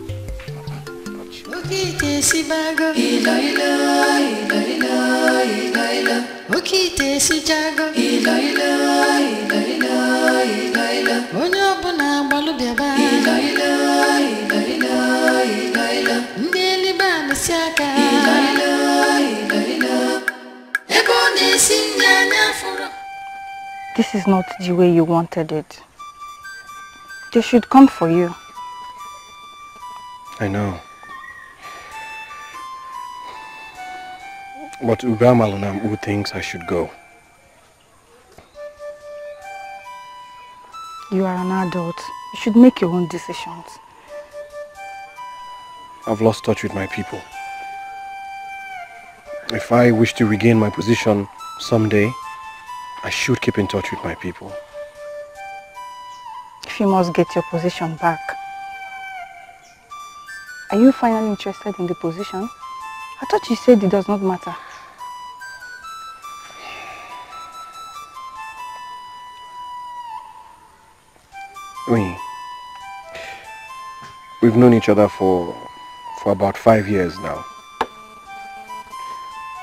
This is not the way you wanted it. They should come for you. I know. But Ugamalunam who thinks I should go. You are an adult. You should make your own decisions. I've lost touch with my people. If I wish to regain my position someday, I should keep in touch with my people. If you must get your position back, are you finally interested in the position? I thought you said it does not matter. We've known each other for about 5 years now.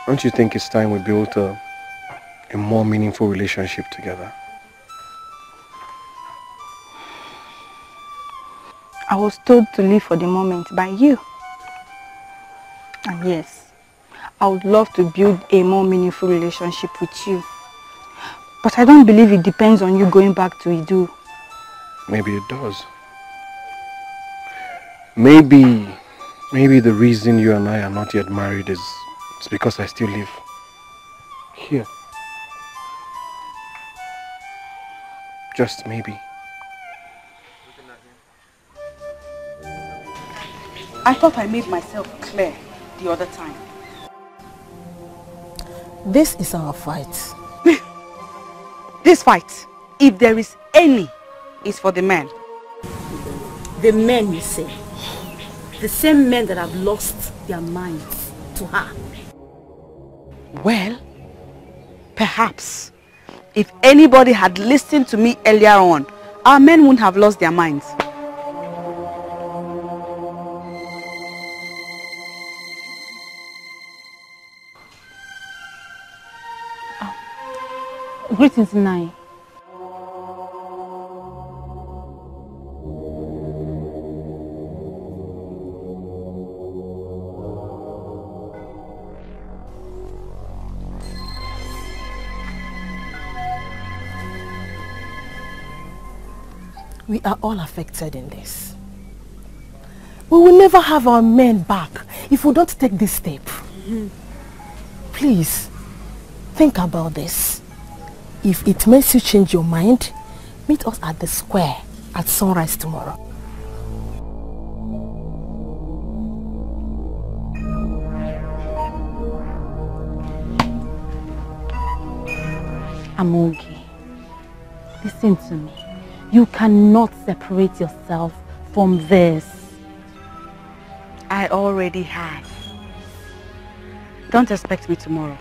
Don't you think it's time we built a more meaningful relationship together? I was told to live for the moment by you. And yes, I would love to build a more meaningful relationship with you. But I don't believe it depends on you going back to Edo. Maybe it does. Maybe the reason you and I are not yet married is because I still live here. Just maybe. I thought I made myself clear the other time. This is our fight. This fight, if there is any, is for the men. The men, you say? The same men that have lost their minds to her. Well, perhaps if anybody had listened to me earlier on, our men wouldn't have lost their minds. Greetings, Nai. We are all affected in this. We will never have our men back if we don't take this step. Please, think about this. If it makes you change your mind, meet us at the square at sunrise tomorrow. Amogi, listen to me. You cannot separate yourself from this. I already have. Don't expect me tomorrow.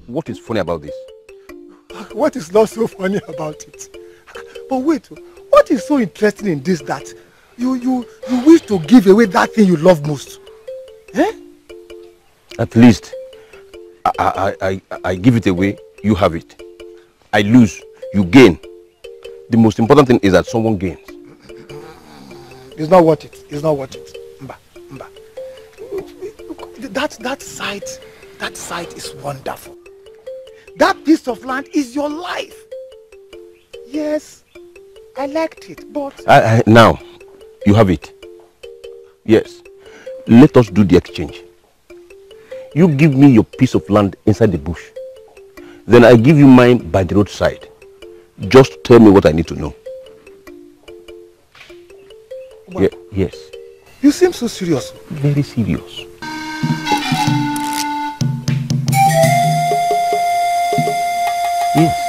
What is funny about this? What is not so funny about it? But wait, what is so interesting in this that you wish to give away that thing you love most? Eh? At least I give it away, you have it. I lose, you gain. The most important thing is that someone gains. It's not worth it. It's not worth it. Mba. That site is wonderful. That piece of land is your life. Yes, I liked it, but... Now, you have it. Yes. Let us do the exchange. You give me your piece of land inside the bush. Then I give you mine by the roadside. Just tell me what I need to know. Well, yes. You seem so serious. Very serious. Yes.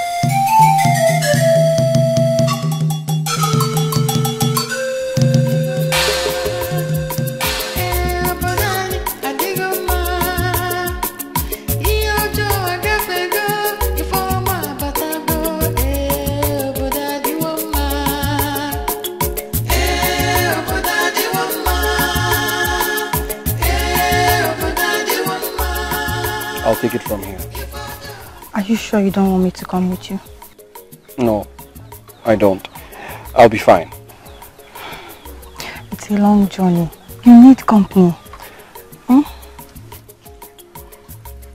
I'll take it from here. Are you sure you don't want me to come with you? No, I don't. I'll be fine. It's a long journey. You need company. Hmm?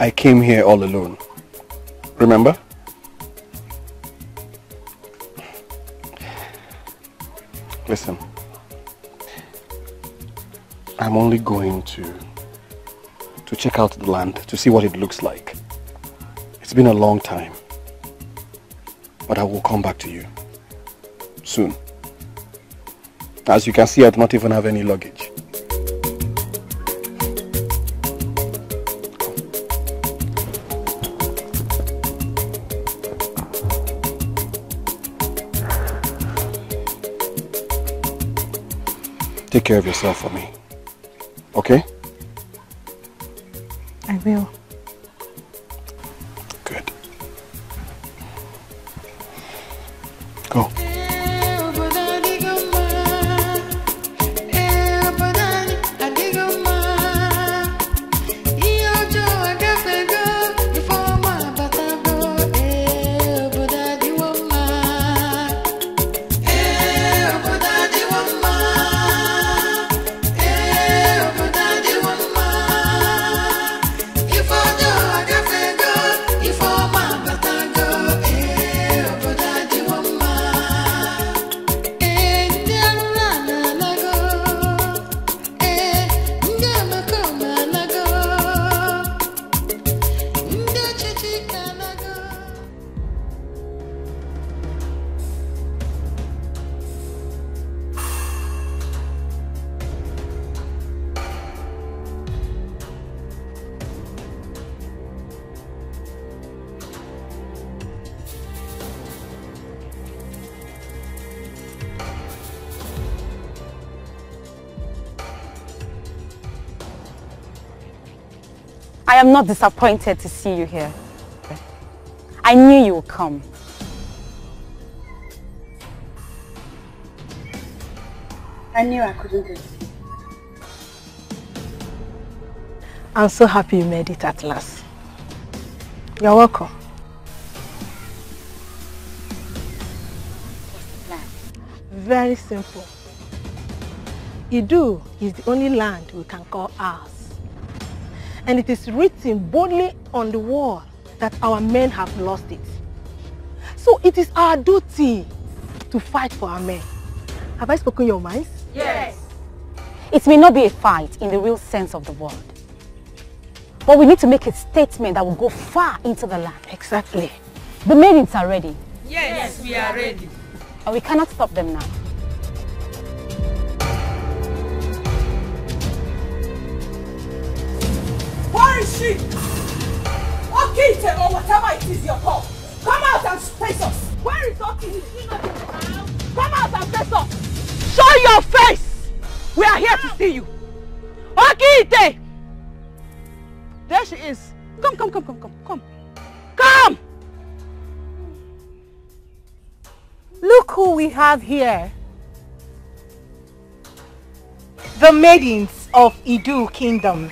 I came here all alone. Remember? Listen. I'm only going to check out the land, to see what it looks like. It's been a long time. But I will come back to you soon. As you can see, I do not even have any luggage. Take care of yourself for me. Okay? I will. Good. Go. I am not disappointed to see you here. I knew you would come. I knew I couldn't do it. I'm so happy you made it at last. You're welcome. Very simple. Idu is the only land we can call ours. And it is written boldly on the wall that our men have lost it. So it is our duty to fight for our men. Have I spoken your minds? Yes. It may not be a fight in the real sense of the word. But we need to make a statement that will go far into the land. Exactly. The maidens are ready. Yes, we are ready. And we cannot stop them now. Where is she? Okite or whatever it is you're called. Come out and face us. Where is Okite? Come out and face us. Show your face. We are here to see you. Okite! There she is. Come. Come! Look who we have here. The maidens of Idu Kingdom.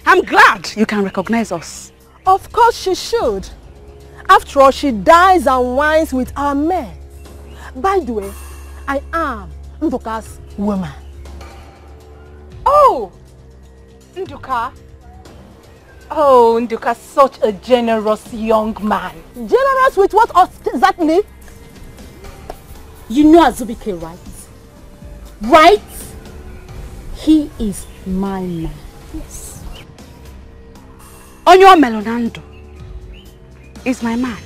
I'm glad you can recognize us. Of course she should. After all, she dines and wines with our men. By the way, I am Nduka's woman. Oh! Nduka. Oh, Nduka, such a generous young man. Generous with what exactly? You know Azubike, right? Right? He is my man. Yes. Onyo Melonando is my man.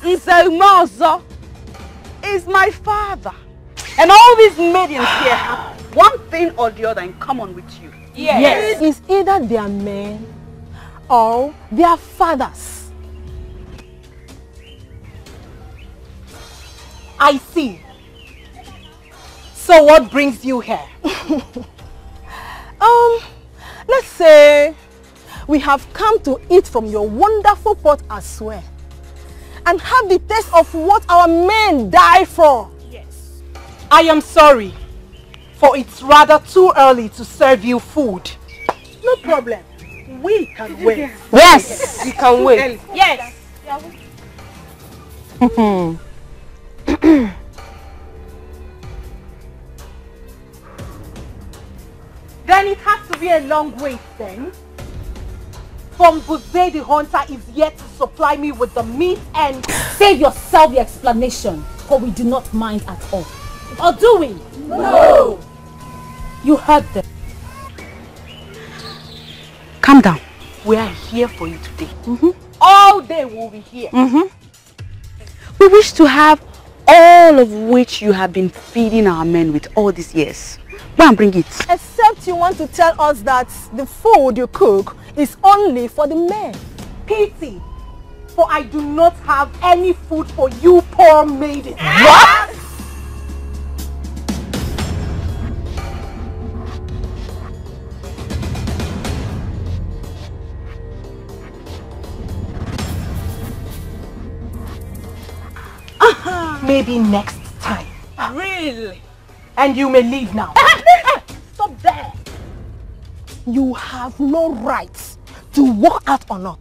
Nzeumozo is my father. And all these maidens here have one thing or the other in common with you. Yes. It's either their men or their fathers. I see. So what brings you here? Let's say we have come to eat from your wonderful pot as well. And have the taste of what our men die for. Yes. I am sorry, for it's rather too early to serve you food. No problem. We can wait. Yes, we can wait. Yes. Then it has to be a long wait then. From Buze the hunter is yet to supply me with the meat and... Save yourself the explanation, for we do not mind at all. Or do we? No! You heard them. Calm down. We are here for you today. All day we'll be here. We wish to have all of which you have been feeding our men with all these years. Go and bring it. Except you want to tell us that the food you cook is only for the men. Pity, for I do not have any food for you poor maidens. What? Maybe next time. Really? And you may leave now. Stop there. You have no right to walk out on us.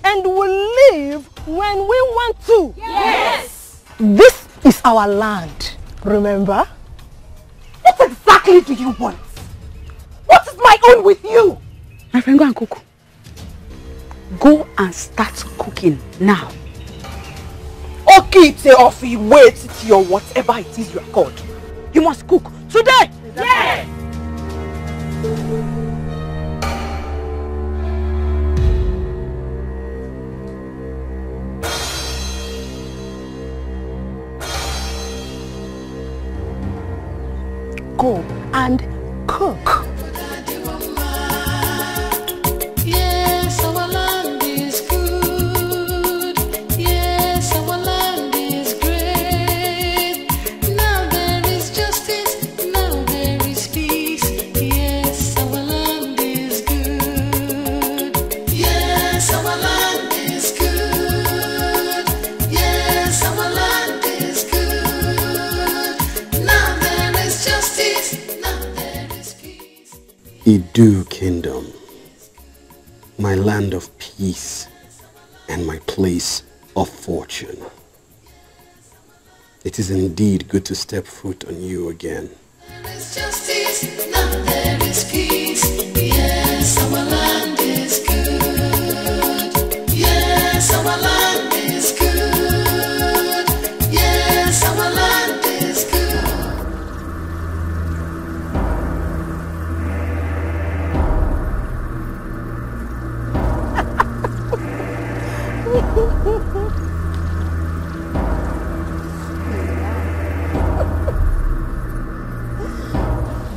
And we'll leave when we want to. Yes. This is our land, remember? What exactly do you want? What is my own with you? My friend, go and cook. Go and start cooking now. Okite Ofi, wait till whatever it is you are called. You must cook today. Yes. Go and cook. Yes, our land is good. Yes, our land is great. Now there is justice, now there is peace. Yes, our land is good. Yes, our land is good. Yes, our land is good. Now there is justice, now there is peace. Idu Kingdom, my land of peace and my place of fortune. It is indeed good to step foot on you again. There is justice, now there is peace. Yes, our land is good. Yes, our land is good. Yes, our land is good.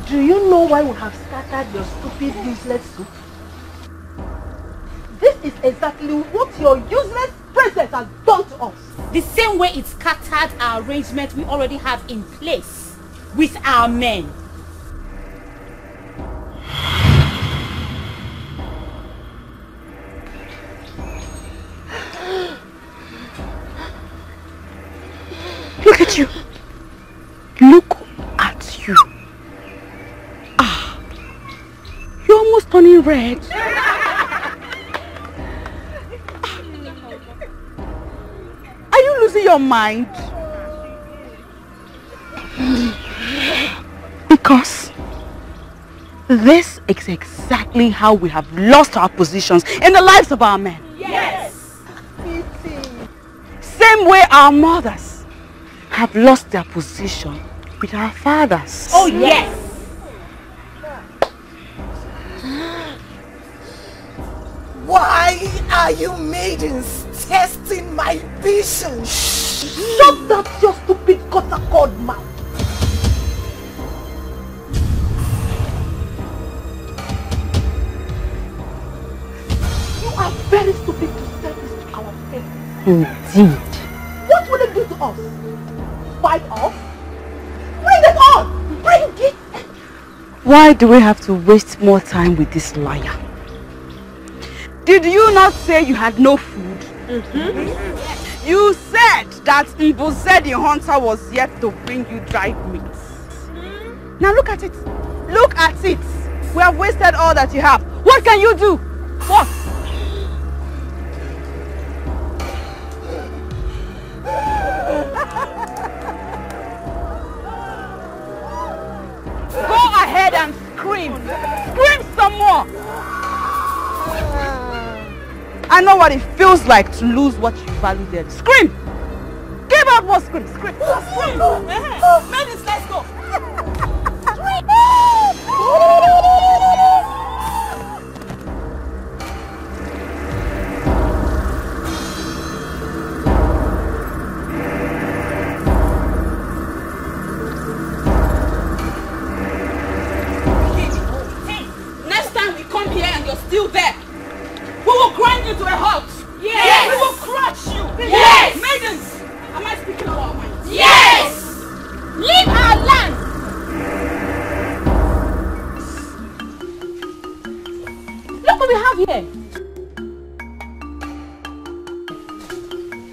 Do you know why we have scattered your stupid, useless soup? This is exactly what your useless princess has done to us. The same way it scattered our arrangement we already have in place with our men. Look at you. Look at you. You're almost turning red. Are you losing your mind? Because this is exactly how we have lost our positions in the lives of our men. Yes! Same way our mothers have lost their position with our fathers. Oh yes! Why are you maidens testing my patience? Shut that your stupid cut-a-cord mouth. You are very stupid to say this to our face. Indeed. What will it do to us? Fight off? Bring it on! Bring it! Why do we have to waste more time with this liar? Did you not say you had no food? You said that Mboze the hunter was yet to bring you dried meats. Now look at it. Look at it. We have wasted all that you have. What can you do? What? Go ahead and scream. Scream some more. I know what it feels like to lose what you value dearly. Scream! Give out more scream! Scream! Scream! Ladies, let's go! Next time we come here and you're still there, we will grind you to a halt. Yes. We will crush you. Yes. Maidens, am I speaking about mine? Yes. Leave our land. Look what we have here.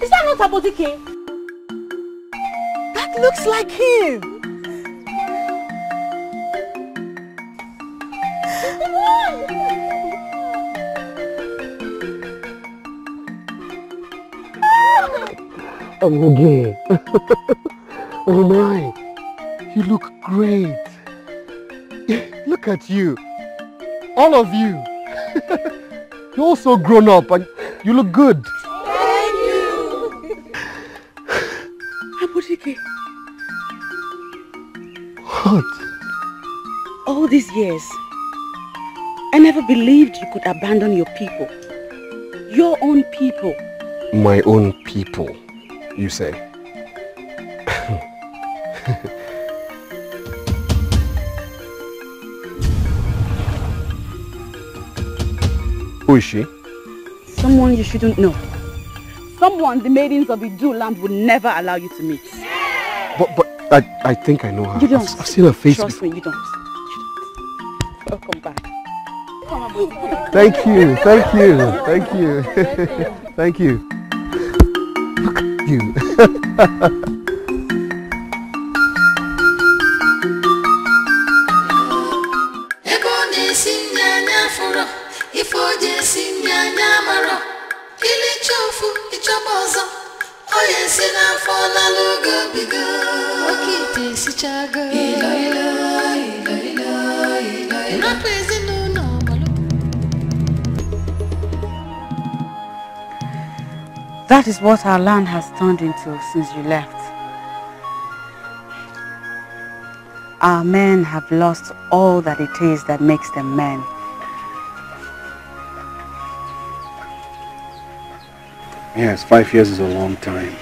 Is that not Dikeh? That looks like him. I'm okay. Oh my, you look great. Look at you. All of you. You're all so grown up and you look good. Thank you. Dikeh, What? all these years, I never believed you could abandon your people. Your own people. My own people, you say? Who is she? Someone you shouldn't know. Someone the maidens of Idu land would never allow you to meet. But I think I know her. You don't. I've seen her face Trust before. me, you don't. Welcome back. Thank you, thank you, thank you, thank you. Look at you. Ifo je sinyanya maro, ili chofu ichobozo. That is what our land has turned into since you left. Our men have lost all that it is that makes them men. Yes, 5 years is a long time.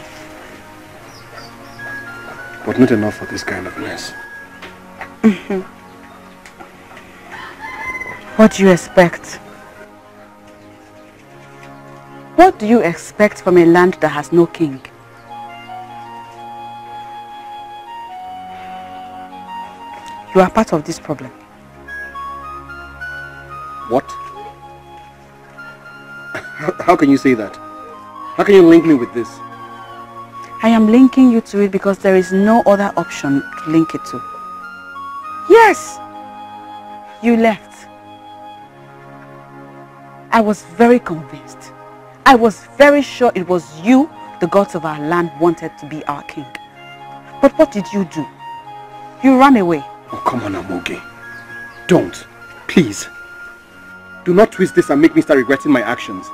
But not enough for this kind of mess. What do you expect? What do you expect from a land that has no king? You are part of this problem. What? How can you say that? How can you link me with this? I am linking you to it because there is no other option to link it to. Yes! You left. I was very convinced. I was very sure it was you, the gods of our land, wanted to be our king. But what did you do? You ran away. Oh, come on, Amoge. Don't. Please. Do not twist this and make me start regretting my actions.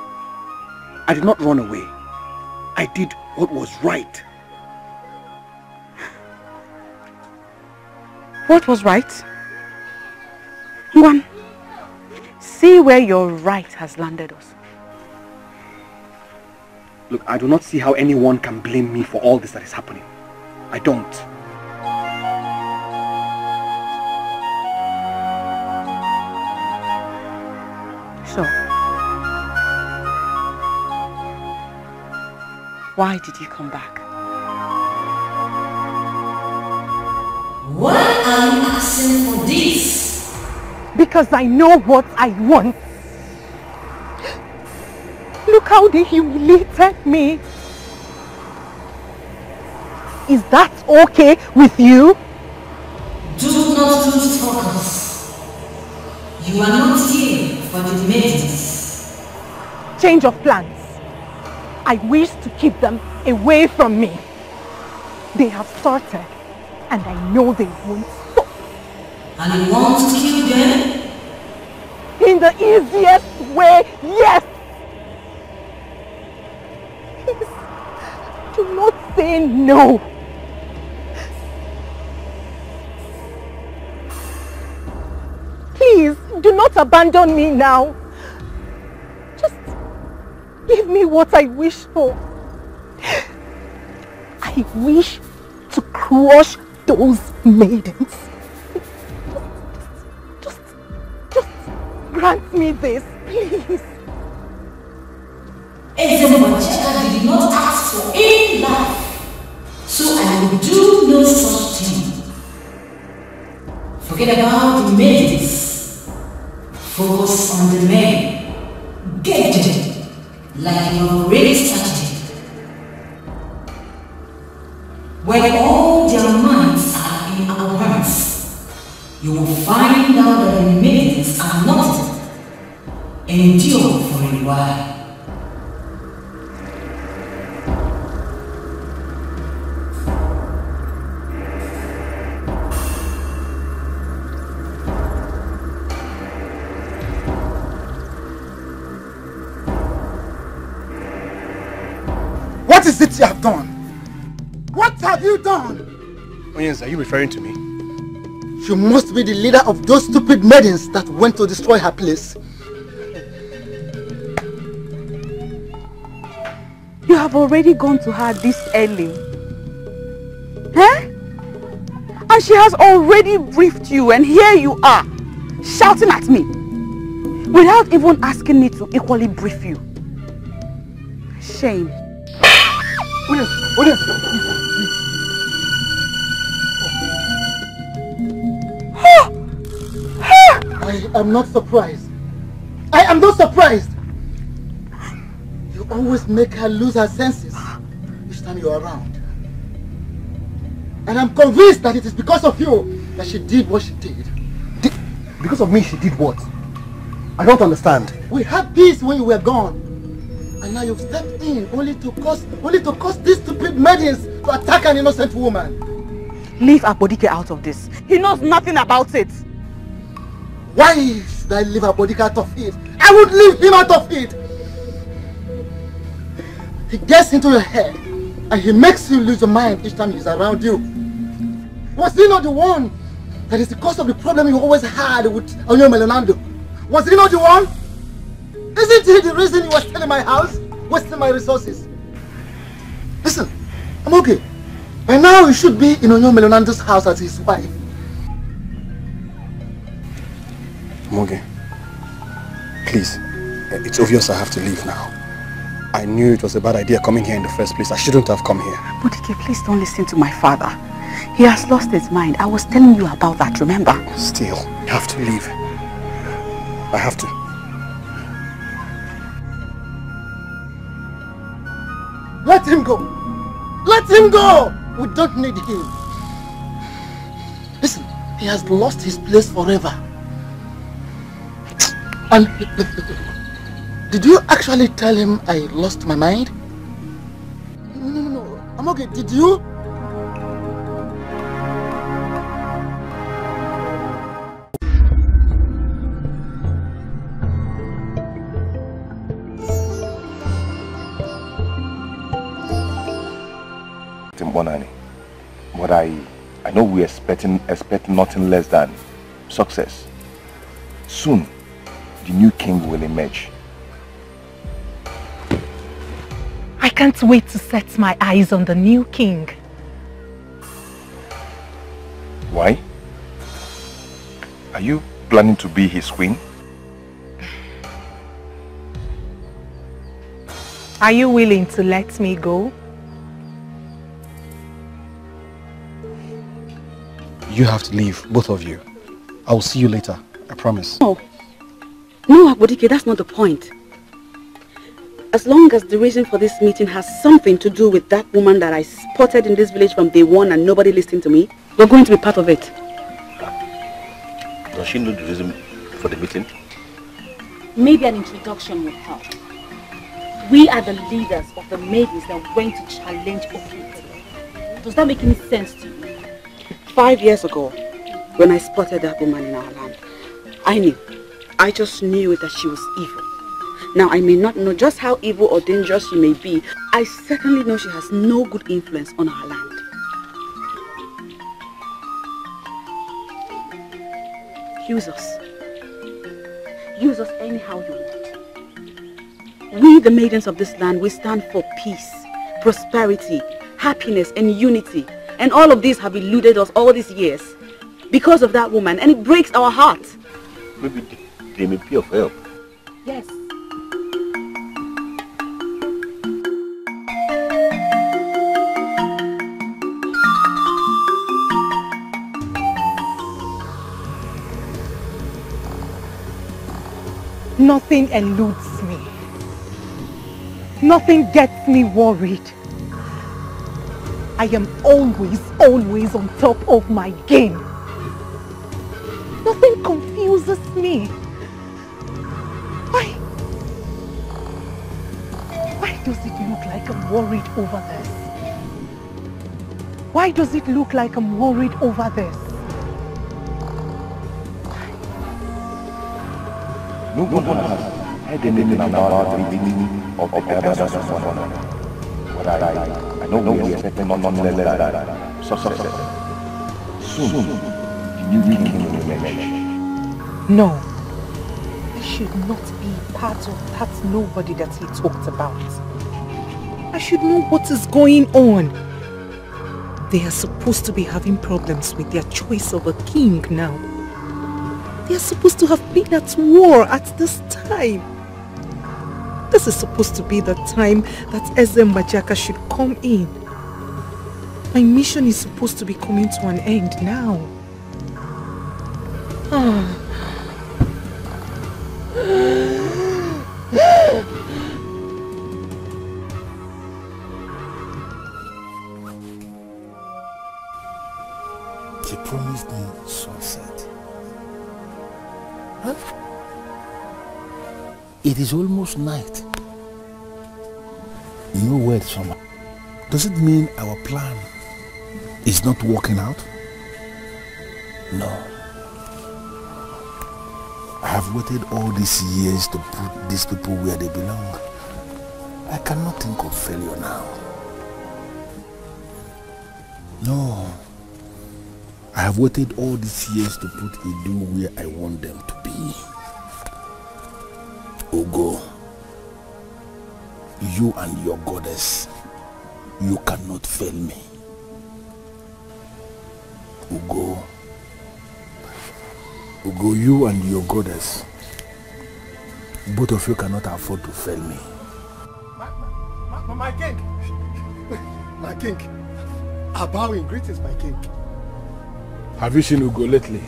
I did not run away. I did what was right. What was right? One, see where your right has landed us. Look, I do not see how anyone can blame me for all this that is happening. I don't. So, why did you come back? Why are you asking for this? Because I know what I want. Look how they humiliated me. Is that okay with you? Do not lose focus. You are not here for the maidens. Change of plans. I wish to keep them away from me. They have started, and I know they won't stop. And you want to kill them? In the easiest way, yes! Please, do not say no. Please, do not abandon me now. Just give me what I wish for. I wish to crush those maidens. Just grant me this, please. Ezemwacheka did not ask for any life, so I will do no such thing. Forget about the maidens. Focus on the men. Get them, like you already started. When all their minds are in our hands, you will find out that the maidens are nothing. Endure for a while. What is it you have done? What have you done? Onyens, are you referring to me? You must be the leader of those stupid maidens that went to destroy her place. You have already gone to her this early. Huh? And she has already briefed you, and here you are, shouting at me, without even asking me to equally brief you. Shame. I am not surprised. I am not surprised. You always make her lose her senses each time you are around. And I'm convinced that it is because of you that she did what she did. Because of me, she did what? I don't understand. We had peace when you were gone. And now you've stepped in only to cause these stupid maidens to attack an innocent woman. Leave Abodike out of this. He knows nothing about it. Why should I leave Abodike out of it? I would leave him out of it. He gets into your head and he makes you lose your mind each time he's around you. Was he not the one that is the cause of the problem you always had with Onyo Melenando? Was he not the one? Isn't he the reason you were still in my house, wasting my resources? Listen, I'm okay. By now you should be in Onyo Melenando's house as his wife. Moge, please, it's obvious I have to leave now. I knew it was a bad idea coming here in the first place. I shouldn't have come here. Abodike, please don't listen to my father. He has lost his mind. I was telling you about that, remember? Still, you have to leave. I have to. Let him go! Let him go! We don't need him. Listen, he has lost his place forever. And did you actually tell him I lost my mind? No. I'm okay. Did you? But I know we expect nothing less than success. Soon, the new king will emerge. I can't wait to set my eyes on the new king. Why? Are you planning to be his queen? Are you willing to let me go? You have to leave, both of you. I will see you later, I promise. No, Abodike, that's not the point. As long as the reason for this meeting has something to do with that woman that I spotted in this village from day one and nobody listened to me, we're going to be part of it. Does she know the reason for the meeting? Maybe an introduction would help. We are the leaders of the maidens that went to challenge Okite. Does that make any sense to you? 5 years ago, when I spotted that woman in our land, I just knew that she was evil. Now, I may not know just how evil or dangerous she may be. I certainly know she has no good influence on our land. Use us. Use us anyhow you want. We, the maidens of this land, we stand for peace, prosperity, happiness, and unity. And all of these have eluded us all these years because of that woman, and it breaks our hearts. Maybe they may be of help. Yes. Nothing eludes me. Nothing gets me worried. I am always on top of my game. Nothing confuses me. Why does it look like I'm worried over this? Why does it look like I'm worried over this? No one has heard anything about the meaning of the elders of one another. But I know we expect nothing less than success. Soon, the new king will emerge. No. I should not be part of that nobody that he talked about. I should know what is going on. They are supposed to be having problems with their choice of a king now. They are supposed to have been at war at this time. This is supposed to be the time that Eze Mbajaka should come in. My mission is supposed to be coming to an end now. She promised me sunset. Huh? It is almost night. No word from her. Does it mean our plan is not working out? No. I have waited all these years to put these people where they belong. I cannot think of failure now. No. I have waited all these years to put Edo where I want them to be. Ugo, you and your goddess, you cannot fail me. Ugo, you and your goddess, both of you cannot afford to fail me. My king! My king! I bow in greetings, my king. Have you seen Ugo lately?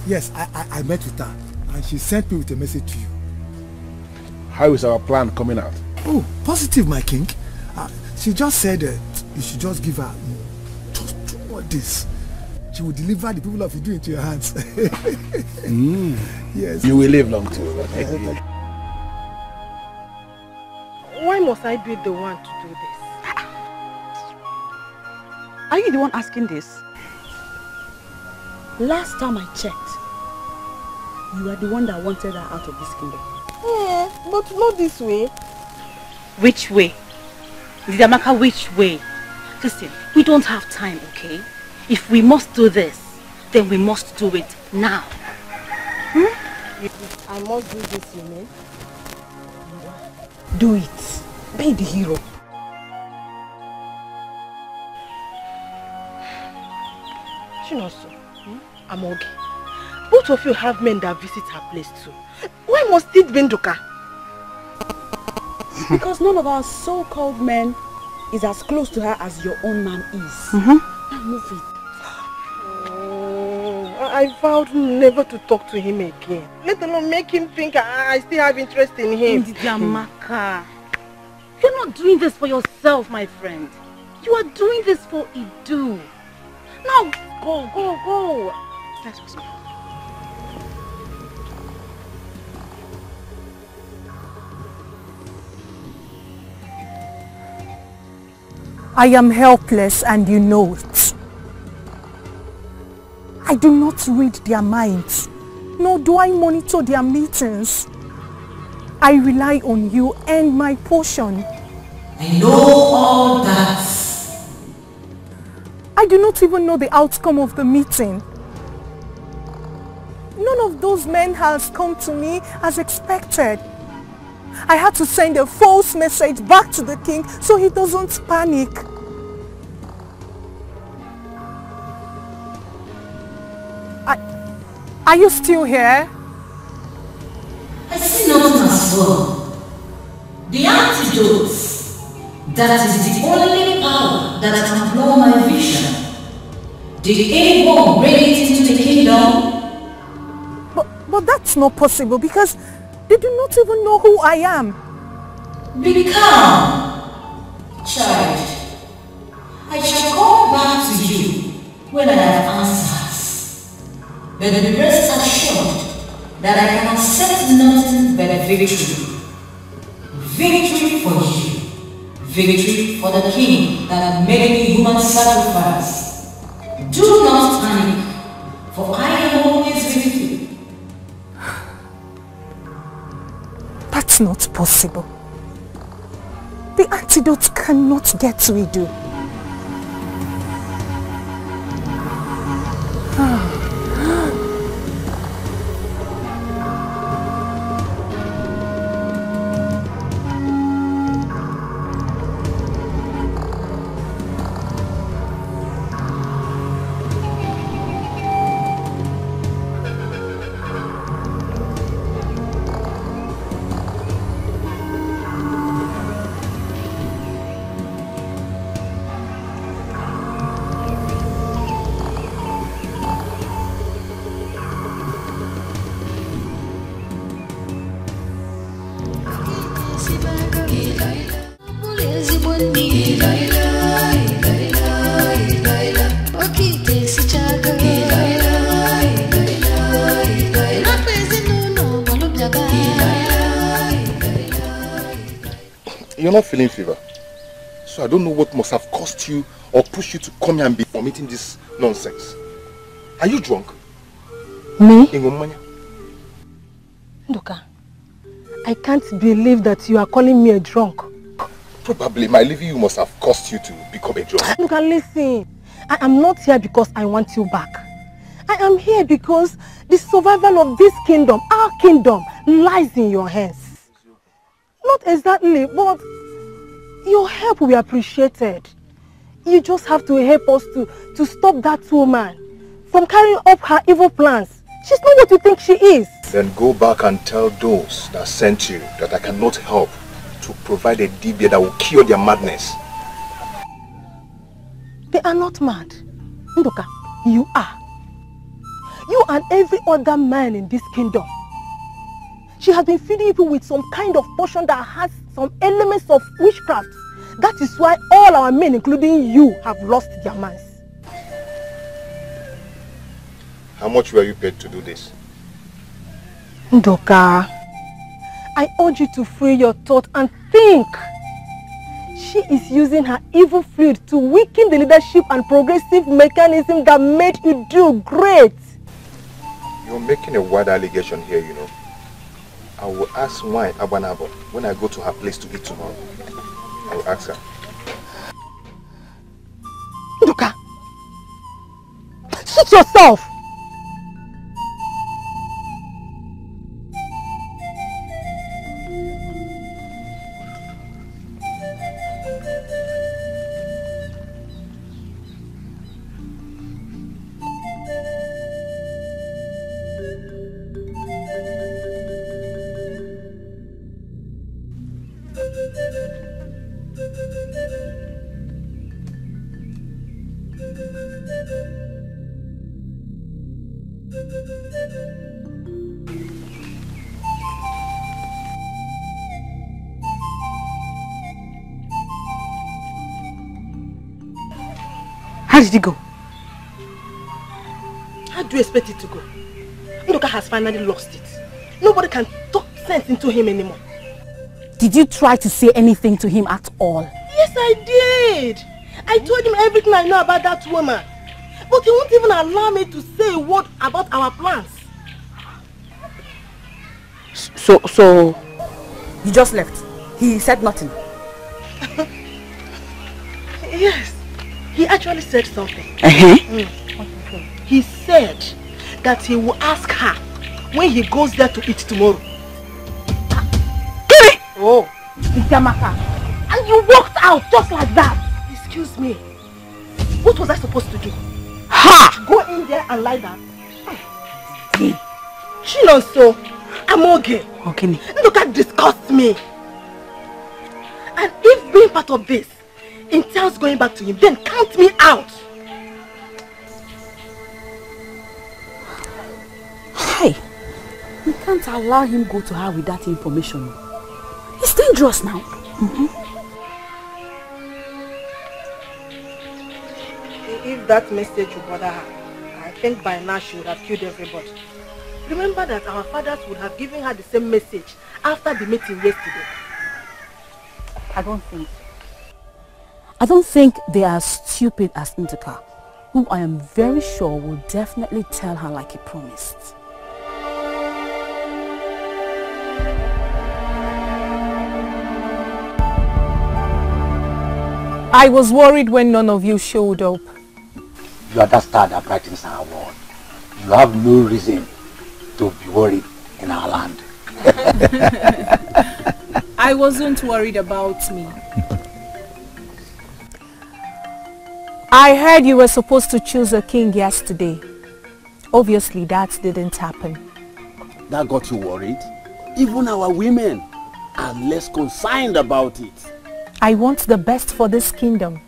Yes, I met with her and she sent me with a message to you. How is our plan coming out? Oh, positive, my king. She just said you should just give her just 2 more days. She will deliver the people of Edo into your hands. Yes. You will live long too. Why must I be the one to do this? Are you the one asking this? Last time I checked, you were the one that wanted her out of this kingdom. Yeah, but not this way. Which way? Lidamaka, which way? Listen, we don't have time, okay? If we must do this, then we must do it now. If I must do this, you mean? Do it. Be the hero. Chinoso, I'm okay. Both of you have men that visit her place too. Why must it be Nduka? Because none of our so-called men is as close to her as your own man is. Now move it. I vowed never to talk to him again. Let alone make him think I still have interest in him. Ndidiamaka, you're not doing this for yourself, my friend. You are doing this for Edo. Now, go. Let us go. I am helpless and you know it. I do not read their minds, nor do I monitor their meetings. I rely on you and my portion. I know all that. I do not even know the outcome of the meeting. None of those men has come to me as expected. I had to send a false message back to the king so he doesn't panic. Are you still here? I see nothing as well. The antidote, that is the only power that can blow my vision. Did anyone bring it into the kingdom? But that's not possible because they do not even know who I am. Be calm, child. I shall come back to you when I have answers. But be rest assured that I can accept nothing but victory. Victory for you. Victory for the king that made me human sacrifice. Do not panic, for I am always with you. That's not possible. The antidote cannot get to Edo. You're not feeling fever, so I don't know what must have caused you or pushed you to come here and be vomiting this nonsense? Are you drunk? Me? Ingomanya? Ndoka, I can't believe that you are calling me a drunk. Probably my leaving you must have caused you to become a drunk. Ndoka, listen. I am not here because I want you back. I am here because the survival of this kingdom, our kingdom, lies in your hands. Not exactly, but your help will be appreciated. You just have to help us to stop that woman from carrying up her evil plans. She's not what you think she is. Then go back and tell those that sent you that I cannot help to provide a dibia that will cure their madness. They are not mad. Ndoka, you are. You and every other man in this kingdom. She has been feeding people with some kind of potion that has some elements of witchcraft. That is why all our men, including you, have lost their minds. How much were you paid to do this? Ndoka, I urge you to free your thought and think. She is using her evil fluid to weaken the leadership and progressive mechanism that made you do great. You're making a wild allegation here, you know. I will ask why Abanabo when I go to her place to eat tomorrow. I will ask her. Ndoka, shoot yourself! How did it go? How do you expect it to go? Ndoka has finally lost it. Nobody can talk sense into him anymore. Did you try to say anything to him at all? Yes, I did. I told him everything I know about that woman. But he won't even allow me to say a word about our plans. So you just left? He said nothing? Yes. He actually said something. He said that he will ask her when he goes there to eat tomorrow. Oh, Itamaka. And you walked out just like that. Excuse me. What was I supposed to do? Ha! Go in there and lie down. Chinonso, I'm okay. Okay. Look at disgust me. And if being part of this entails going back to him, then count me out. Hey, you can't allow him go to her with that information. It's dangerous now. If that message would bother her, I think by now she would have killed everybody. Remember that our fathers would have given her the same message after the meeting yesterday. I don't think they are as stupid as Ndoka, who I am very sure will definitely tell her like he promised. I was worried when none of you showed up. You are that star that brightens our world. You have no reason to be worried in our land. I wasn't worried about me. I heard you were supposed to choose a king yesterday. Obviously, that didn't happen. That got you worried? Even our women are less concerned about it. I want the best for this kingdom.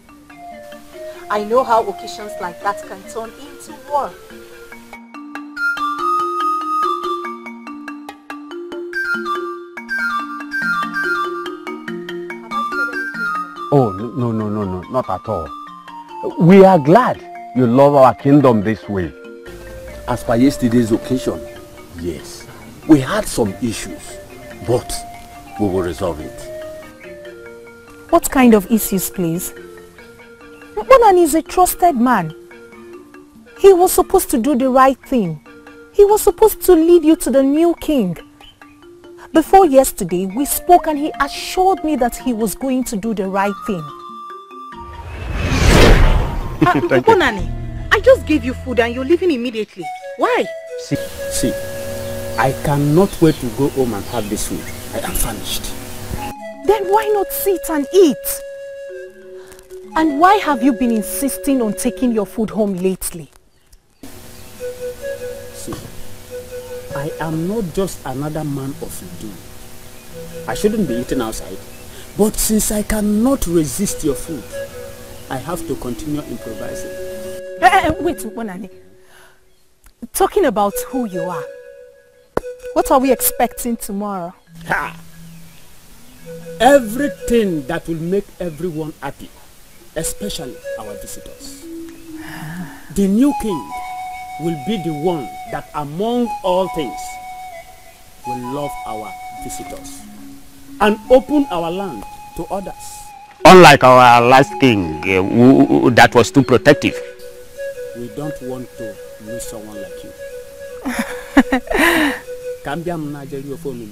I know how occasions like that can turn into war. Oh, no, not at all. We are glad you love our kingdom this way. As per yesterday's occasion, yes, we had some issues, but we will resolve it. What kind of issues, please? Bonan is a trusted man. He was supposed to do the right thing. He was supposed to lead you to the new king. Before yesterday, we spoke and he assured me that he was going to do the right thing. Nani, I just gave you food and you're leaving immediately. Why? See, I cannot wait to go home and have this food. I am famished. Then why not sit and eat? And why have you been insisting on taking your food home lately? See, I am not just another man of doom. I shouldn't be eating outside. But since I cannot resist your food, I have to continue improvising. Wait, Bonani. Talking about who you are, what are we expecting tomorrow? Ha! Everything that will make everyone happy, especially our visitors. The new king will be the one that among all things will love our visitors and open our land to others. Unlike our last king that was too protective. We don't want to lose someone like you. Cambia Nigeria for me.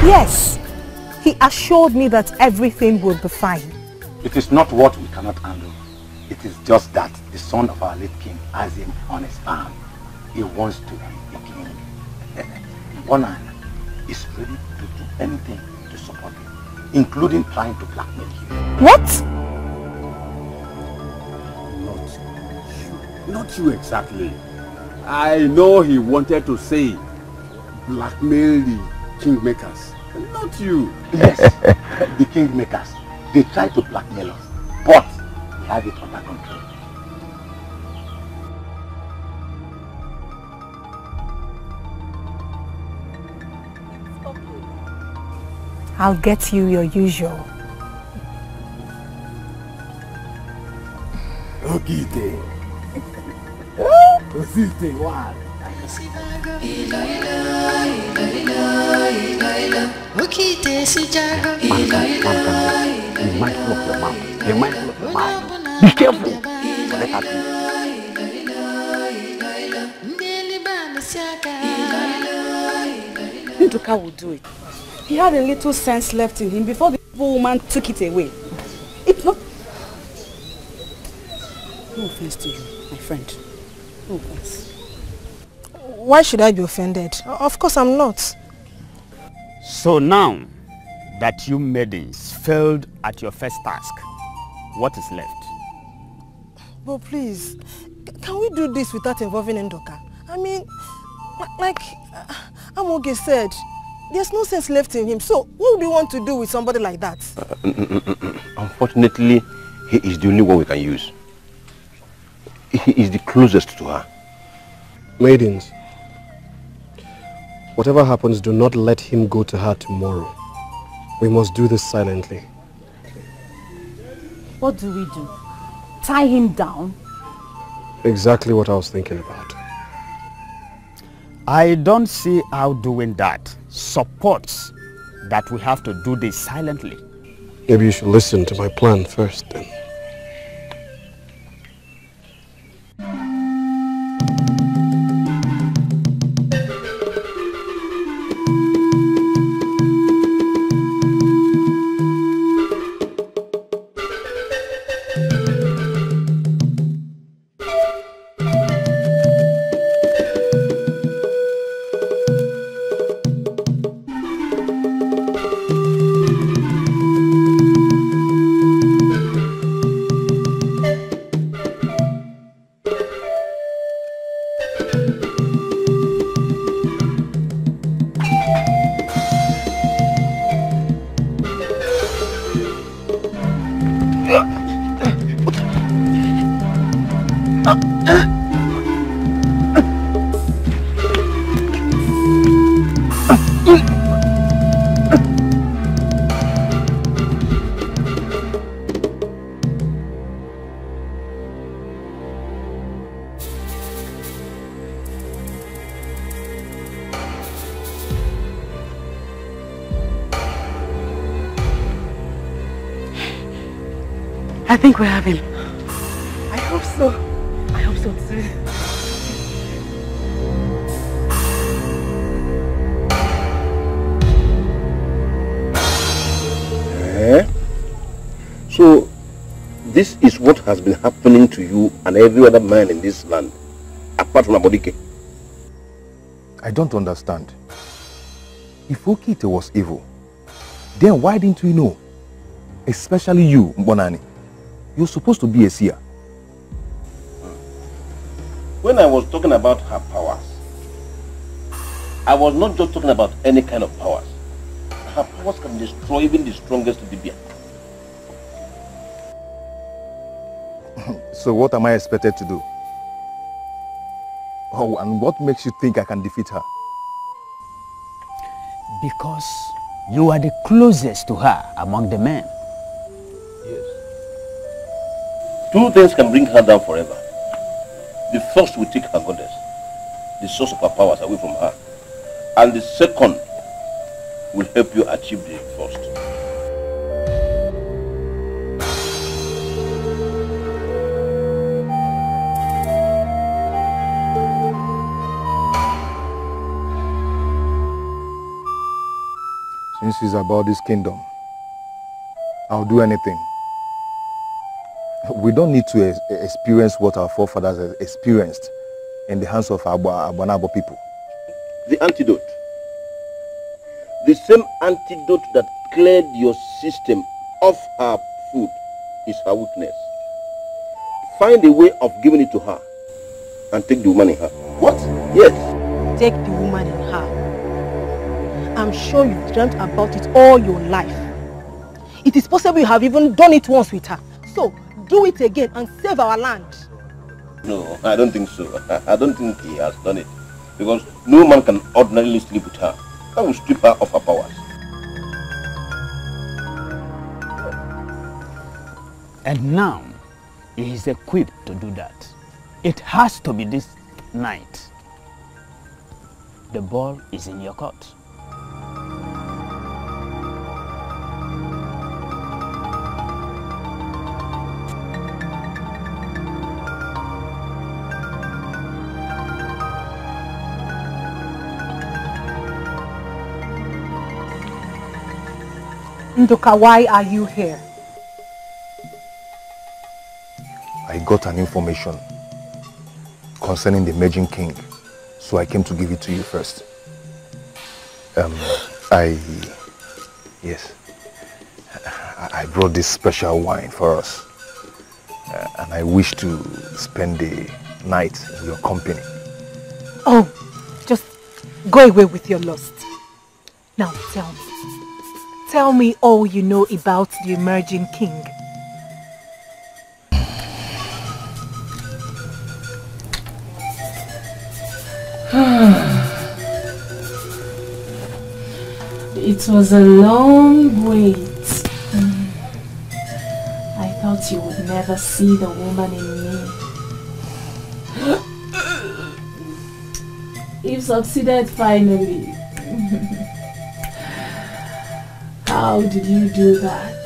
Yes, he assured me that everything will be fine. It is not what we cannot handle. It is just that the son of our late king has him on his arm. He wants to be the king. Bonan is ready to do anything to support him, including trying to blackmail you. What? Not you exactly. I know he wanted to say blackmail the kingmakers. Not you. Yes, the kingmakers. They try to blackmail us, but we have it under control. I'll get you your usual. Okay, then. What? Be mindful of your mouth. Be mindful of your mind. Be careful. Let her do. Nduka will do it. He had a little sense left in him before the woman took it away. It's not... No offense to you, my friend. No offense. Why should I be offended? Of course I'm not. So now that you maidens failed at your first task, what is left? But please, can we do this without involving Ndoka? I mean, like Amoge said, there's no sense left in him. So what would you want to do with somebody like that? Unfortunately, he is the only one we can use. He is the closest to her. Maidens, whatever happens, do not let him go to her tomorrow. We must do this silently. What do we do? Tie him down? Exactly what I was thinking about. I don't see how doing that supports that we have to do this silently. Maybe you should listen to my plan first then. I think we have him. I hope so. I hope so too. So, this is what has been happening to you and every other man in this land, apart from Dikeh. I don't understand. If Okite was evil, then why didn't we know? Especially you, Mbonani. You're supposed to be a seer. When I was talking about her powers, I was not just talking about any kind of powers. Her powers can destroy even the strongest Dibia. So what am I expected to do? Oh, and what makes you think I can defeat her? Because you are the closest to her among the men. Two things can bring her down forever. The first will take her goddess, the source of her powers, away from her. And the second will help you achieve the first. Since it's about this kingdom, I'll do anything. We don't need to experience what our forefathers experienced in the hands of our Abanabo people. The antidote. The same antidote that cleared your system of her food is her weakness. Find a way of giving it to her and take the woman in her. What? Yes. Take the woman in her. I'm sure you've dreamt about it all your life. It is possible you have even done it once with her. So, do it again and save our land. No, I don't think so. I don't think he has done it. Because no man can ordinarily sleep with her. That will strip her of her powers. And now, he is equipped to do that. It has to be this night. The ball is in your court. Nduka, why are you here? I got an information concerning the Emerging King, so I came to give it to you first. Yes, I brought this special wine for us, and I wish to spend the night in your company. Oh, just go away with your lust. Now tell me. Tell me all you know about the Emerging King. It was a long wait. I thought you would never see the woman in me. You've succeeded finally. How did you do that?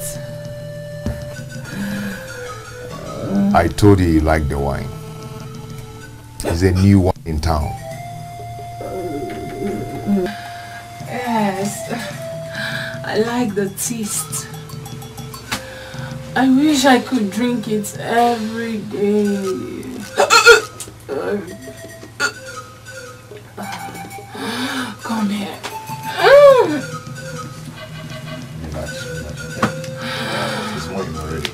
I told you liked the wine. It's a new one in town. Yes, I like the taste. I wish I could drink it every day. Come here. This wine already.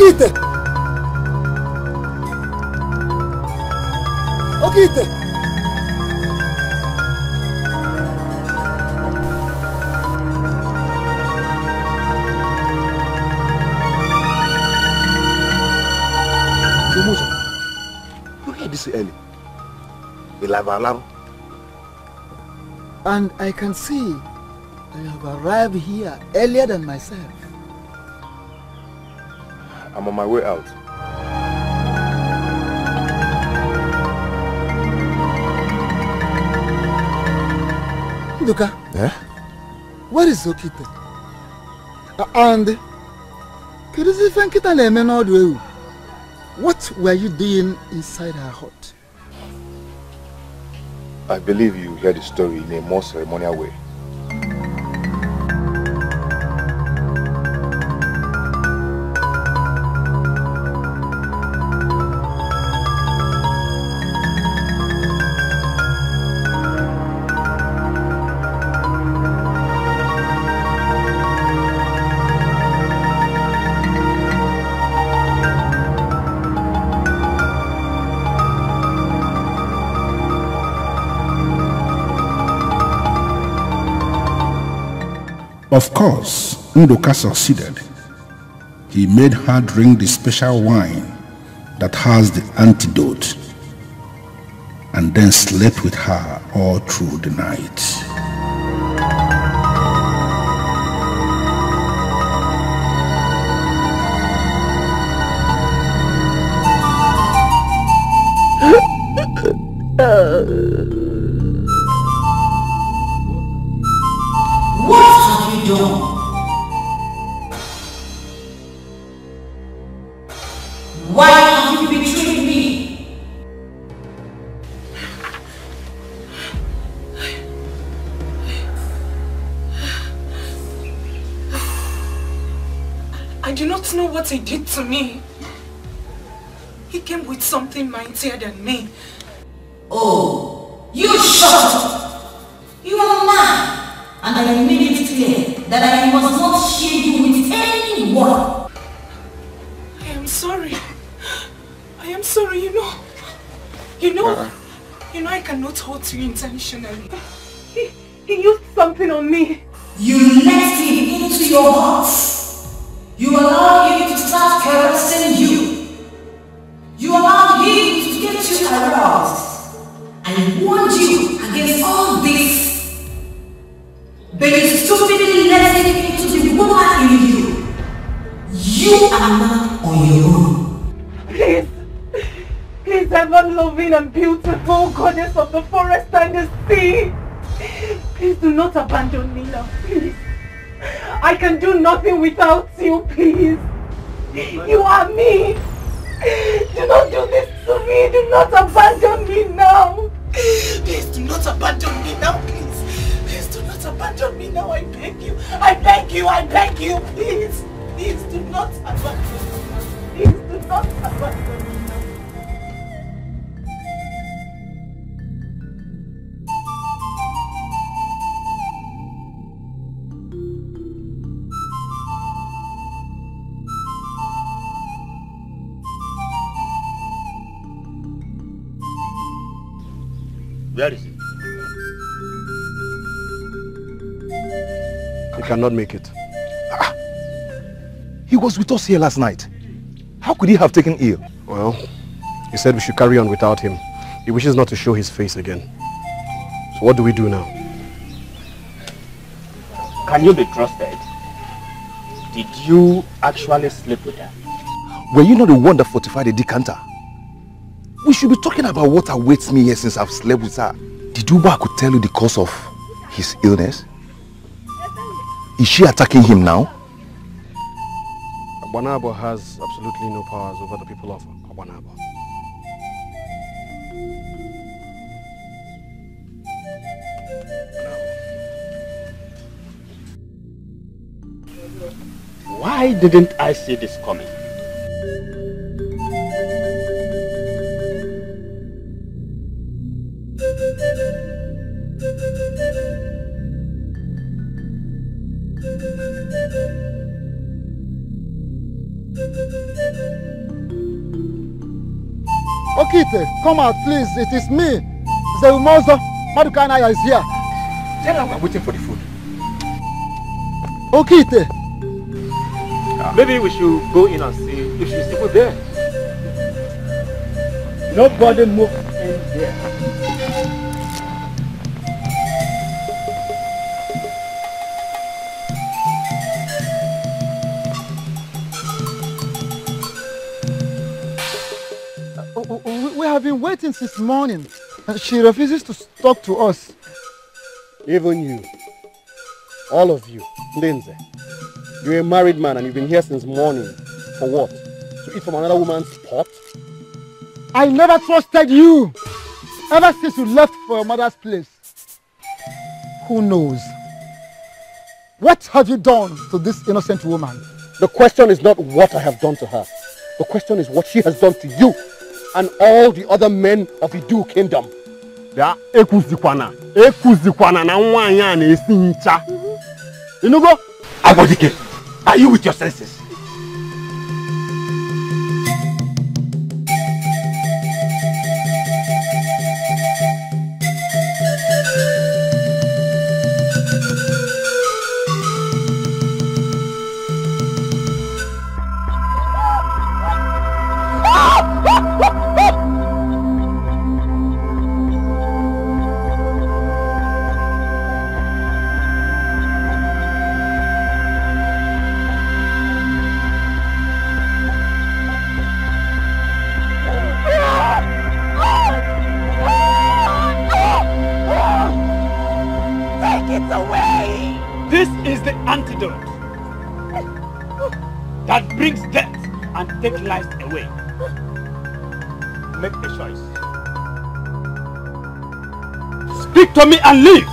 Okite! Okite! You hear this early? Alarm. And I can see you have arrived here earlier than myself. I'm on my way out. Nduka, Eh? where is Okite? And what were you doing inside her hut? I believe you heard the story in a more ceremonial way. Of course, Ndoka succeeded. He made her drink the special wine that has the antidote and then slept with her all through the night. What have you done? Why have you betrayed me? I do not know what he did to me. He came with something mightier than me. Oh, you shut up! You are mad! And I made it clear that I must not share you with anyone. I am sorry. I am sorry, you know. You know I cannot hurt you intentionally. He used something on me. You let him into your heart. You allowed him to start caressing you. You allowed him to get you aroused. I warned you against all this. But you stupidly let him into the woman in you. You are not on your own. Please, please, ever-loving and beautiful goddess of the forest and the sea. Please do not abandon me now, please. I can do nothing without you, please. You are me. Do not do this to me. Do not abandon me now. Please do not abandon me now, please. Please do not abandon me now, I beg you. I beg you, I beg you, please. Please do not abandon me now. Please do not abandon me now. Where is he? He cannot make it. He was with us here last night. How could he have taken ill? Well, he said we should carry on without him. He wishes not to show his face again. So what do we do now? Can you be trusted? Did you actually sleep with her? Were you not the one that fortified the decanter? We should be talking about what awaits me here since I've slept with her. Did Uba could tell you the cause of his illness? Is she attacking him now? Abanabo has absolutely no powers over the people of Abanabo. Why didn't I see this coming? Okite, come out, please. It is me. Zeumozo Madukanaya is here. Tell her we're waiting for the food. Okite. Maybe we should go in and see if she's still there. Nobody move in there. We have been waiting since morning. And she refuses to talk to us. Even you. All of you. Lindsay. You're a married man and you've been here since morning. For what? To eat from another woman's pot? I never trusted you. Ever since you left for your mother's place. Who knows? What have you done to this innocent woman? The question is not what I have done to her. The question is what she has done to you and all the other men of the Idu kingdom. Ya ekuzikwana na nwanyị a na-esi ncha. Inugo? Abodike, are you with your senses? That brings death and takes lives away. Make a choice. Speak to me and leave.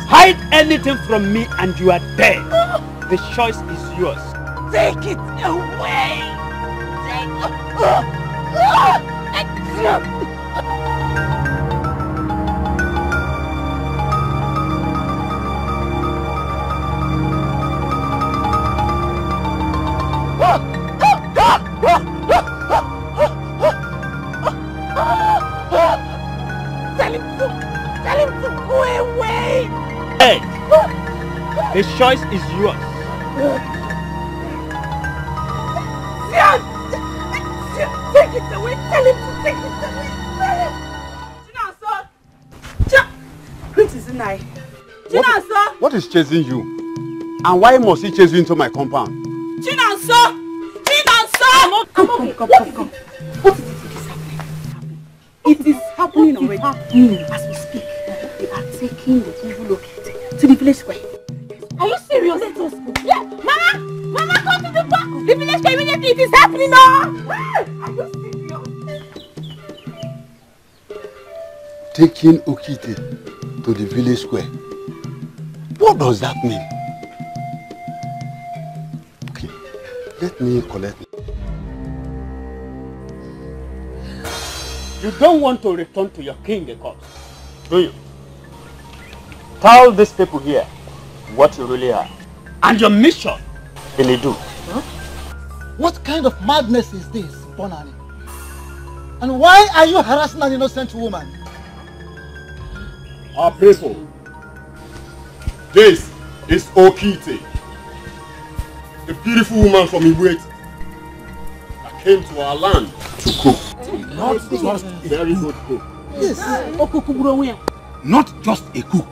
Hide anything from me and you are dead. The choice is yours. Take it away. Tell him to go away. Hey, the choice is yours. Take it away. Tell him to take it away. Princess Inai. What is chasing you? And why must he chase you into my compound? Chinonso! Come. It is happening already. As we speak, they are taking the evil Okite to the village square. Are you serious? Let us go. Yeah, Mama, come to the back. The village square immediately. It is happening now. Are you serious? Taking Okite to the village square. What does that mean? Okay, let me collect. You don't want to return to your king, the corpse, do you? Tell these people here what you really are and your mission in Edo. Huh? What kind of madness is this, Bonani? And why are you harassing an innocent woman? Our people, this is Okite, a beautiful woman from Iwet that came to our land to cook. Not just a very good cook. Yes. Not just a cook.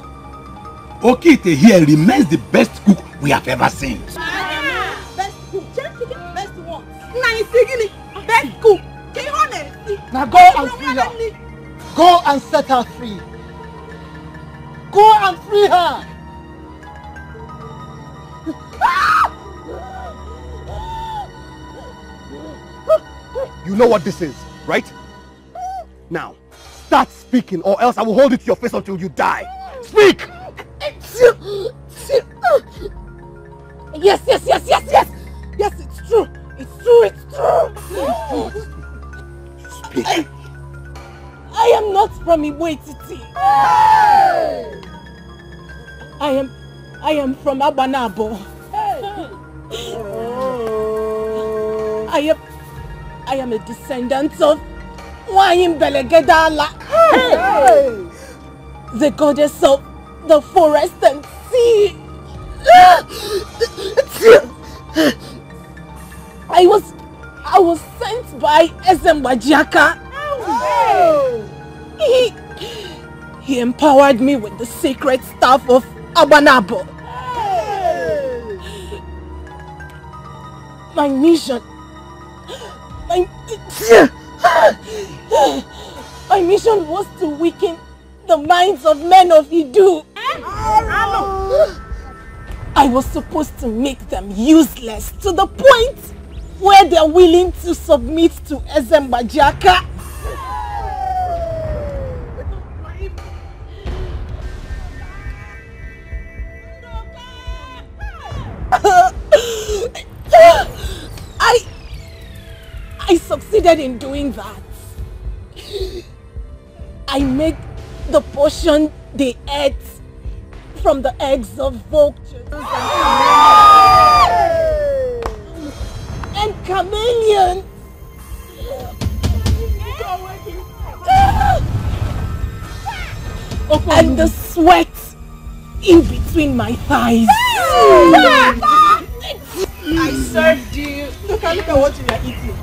Okite here remains the best cook we have ever seen. Best cook. Best one. Best cook. Now go and free her. Go and set her free. Go and free her. You know what this is, right? Now, start speaking or else I will hold it to your face until you die. Speak! Yes. Yes, it's true. It's true. Speak. I am not from Iwetiti. I am from Abanabo. I am a descendant of The goddess of the forest and sea. I was sent by Ezembajaka. He empowered me with the sacred staff of Abanabo. My mission was to weaken the minds of men of Idu. I was supposed to make them useless to the point where they're willing to submit to Ezembajaka. I succeeded in doing that. I made the potion they ate from the eggs of vultures and chameleons. And the sweat in between my thighs. I served you. Look at what you are eating.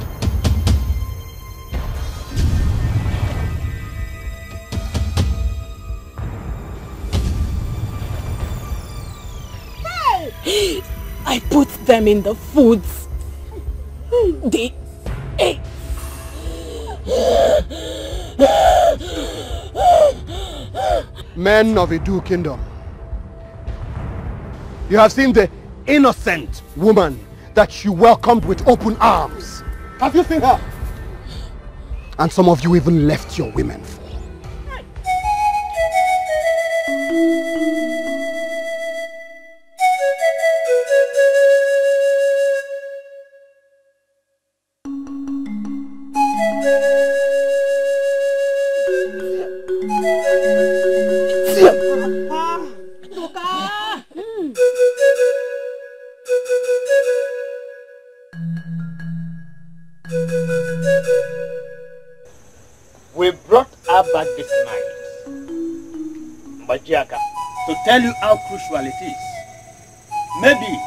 I put them in the foods they ate. Men of Idu Kingdom, you have seen the innocent woman that you welcomed with open arms. Have you seen her? And some of you even left your women for. We brought her back this night, Mbajiaka, to tell you how crucial it is. Maybe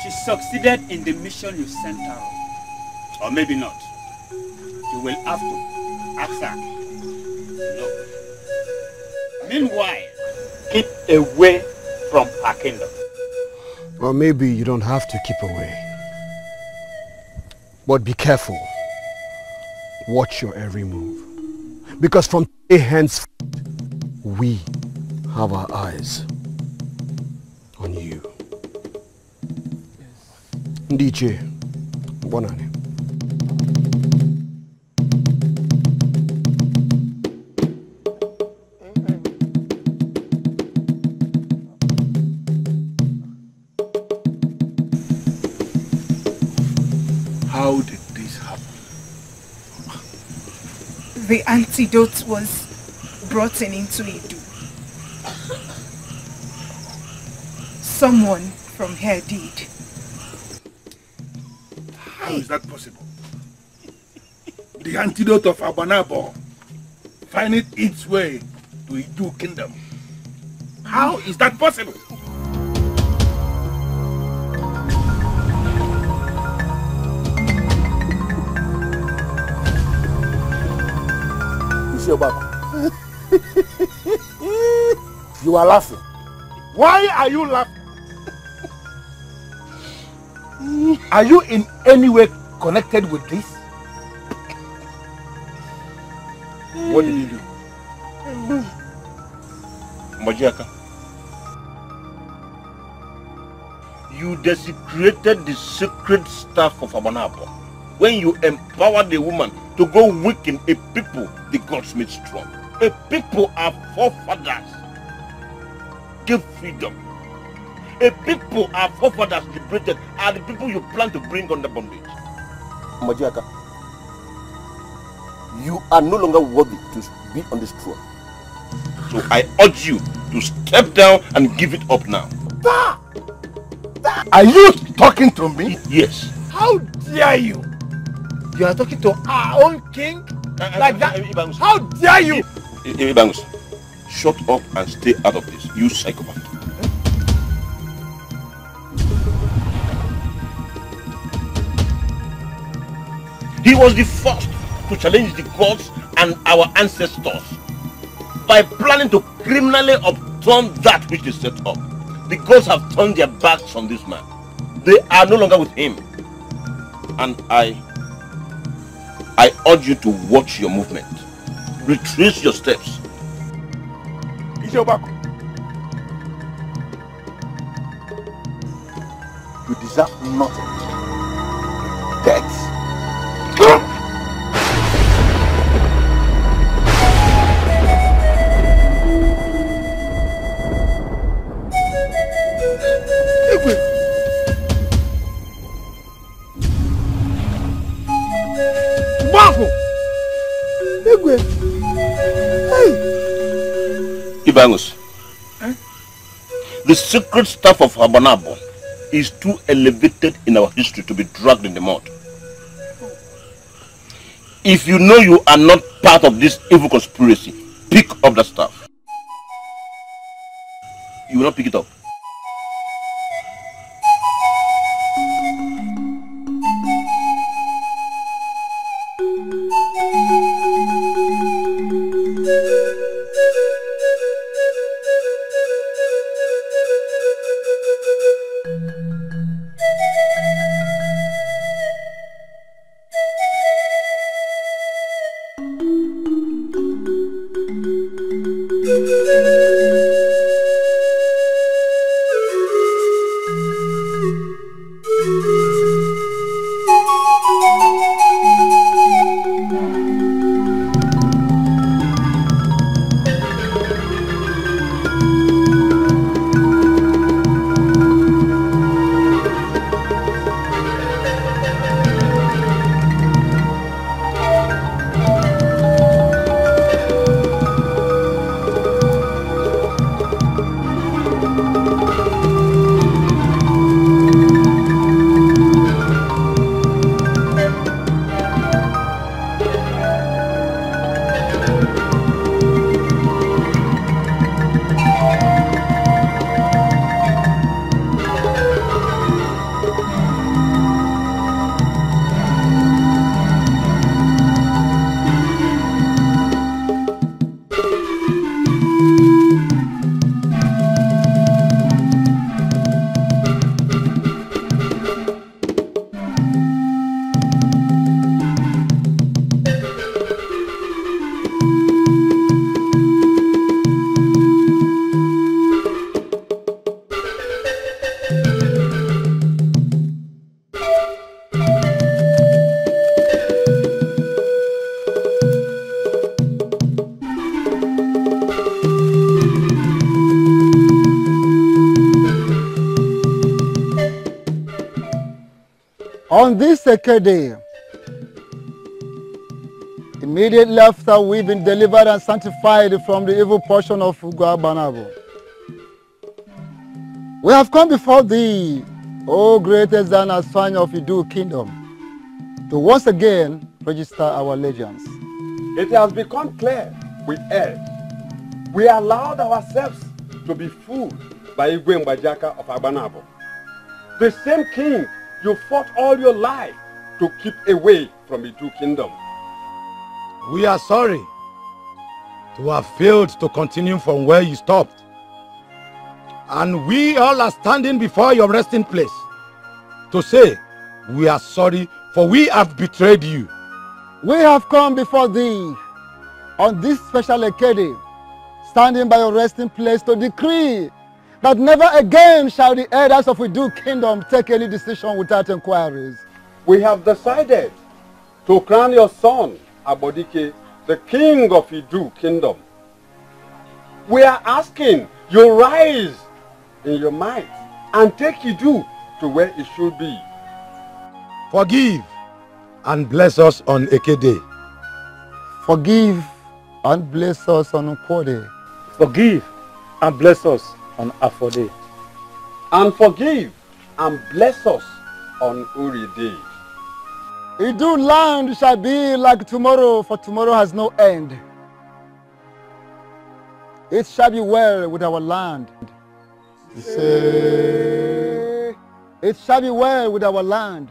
she succeeded in the mission you sent her on, or maybe not. You will have to ask her. No. Meanwhile, keep away from her kingdom. Or maybe you don't have to keep away. But be careful. Watch your every move. Because from today henceforth, we have our eyes on you. Ndiche, Bonani. How did this happen? The antidote was brought into Idu. Someone from here did. How is that possible? The antidote of Abanabo finding its way to Idu Kingdom. How is that possible? You are laughing. Why are you laughing? Are you in any way connected with this? What did you do? Mbajiaka, you desecrated the sacred staff of Abanabo when you empowered the woman to go weaken a people the gods made strong. A people our forefathers gave freedom. A people our forefathers liberated are the people you plan to bring under bondage. Mbajiaka, you are no longer worthy to be on this throne. So I urge you to step down and give it up now. Are you talking to me? Yes. How dare you? You are talking to our own king? Like that? How dare you? Ibangus, shut up and stay out of this, you psychopath. He was the first to challenge the gods and our ancestors by planning to criminally upturn that which they set up. The gods have turned their backs on this man. They are no longer with him. And I urge you to watch your movement. Retrace your steps. You deserve nothing. Death. Ibangus, the secret staff of Habanabo is too elevated in our history to be dragged in the mud. If you know you are not part of this evil conspiracy, pick up that staff. You will not pick it up. On this second day, immediately after we've been delivered and sanctified from the evil portion of Ugabanabo, we have come before thee, O greatest and Aswanya of Idu Kingdom, to once again register our allegiance. It has become clear we erred. We allowed ourselves to be fooled by Igwe Mbajaka of Abanabo, the same king you fought all your life to keep away from Idu Kingdom. We are sorry to have failed to continue from where you stopped. And we all are standing before your resting place to say we are sorry, for we have betrayed you. We have come before thee on this special occasion, standing by your resting place to decree that never again shall the elders of Idu Kingdom take any decision without inquiries. We have decided to crown your son, Abodike, the king of Idu Kingdom. We are asking you rise in your might and take Idu to where it should be. Forgive and bless us on Ekede. Forgive and bless us on Ukwode. Forgive and bless us on Afode. And forgive and bless us on Uride. Idu land shall be like tomorrow, for tomorrow has no end. It shall be well with our land. It shall be well with our land.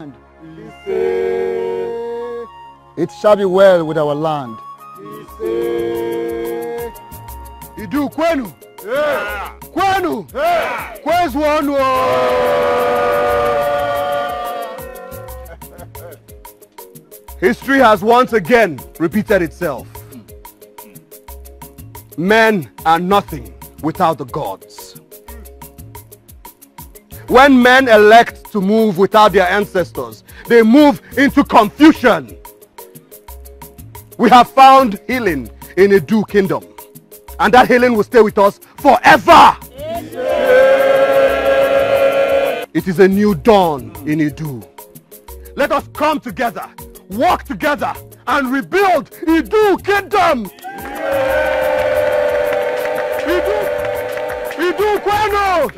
It shall be well with our land. Idu kwenu. Kwenu. Kwezu onu. History has once again repeated itself. Men are nothing without the gods. When men elect to move without their ancestors, they move into confusion. We have found healing in Edo Kingdom, and that healing will stay with us forever. It is a new dawn in Edo. Let us come together, work together, and rebuild Edo Kingdom. Idu kwenu!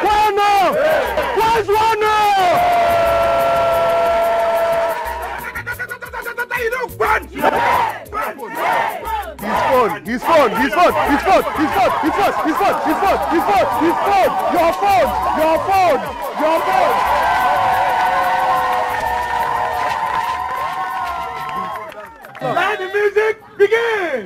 Kwenu! Kwezu onu! His phone! Your phone! Let the music begin!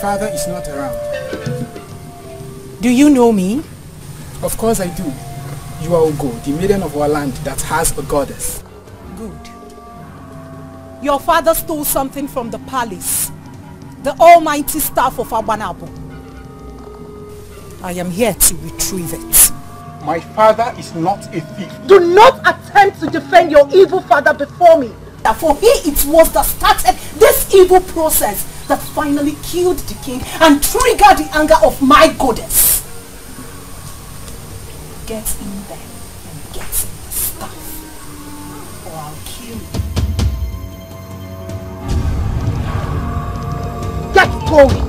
father is not around. Do you know me? Of course I do. You are Ugo, the maiden of our land that has a goddess. Good. Your father stole something from the palace. The almighty staff of Abanabo. I am here to retrieve it. My father is not a thief. Do not attempt to defend your evil father before me. For he it was that started this evil process that finally killed the king and triggered the anger of my goddess. Get in there and get the stuff, or I'll kill you. Get going!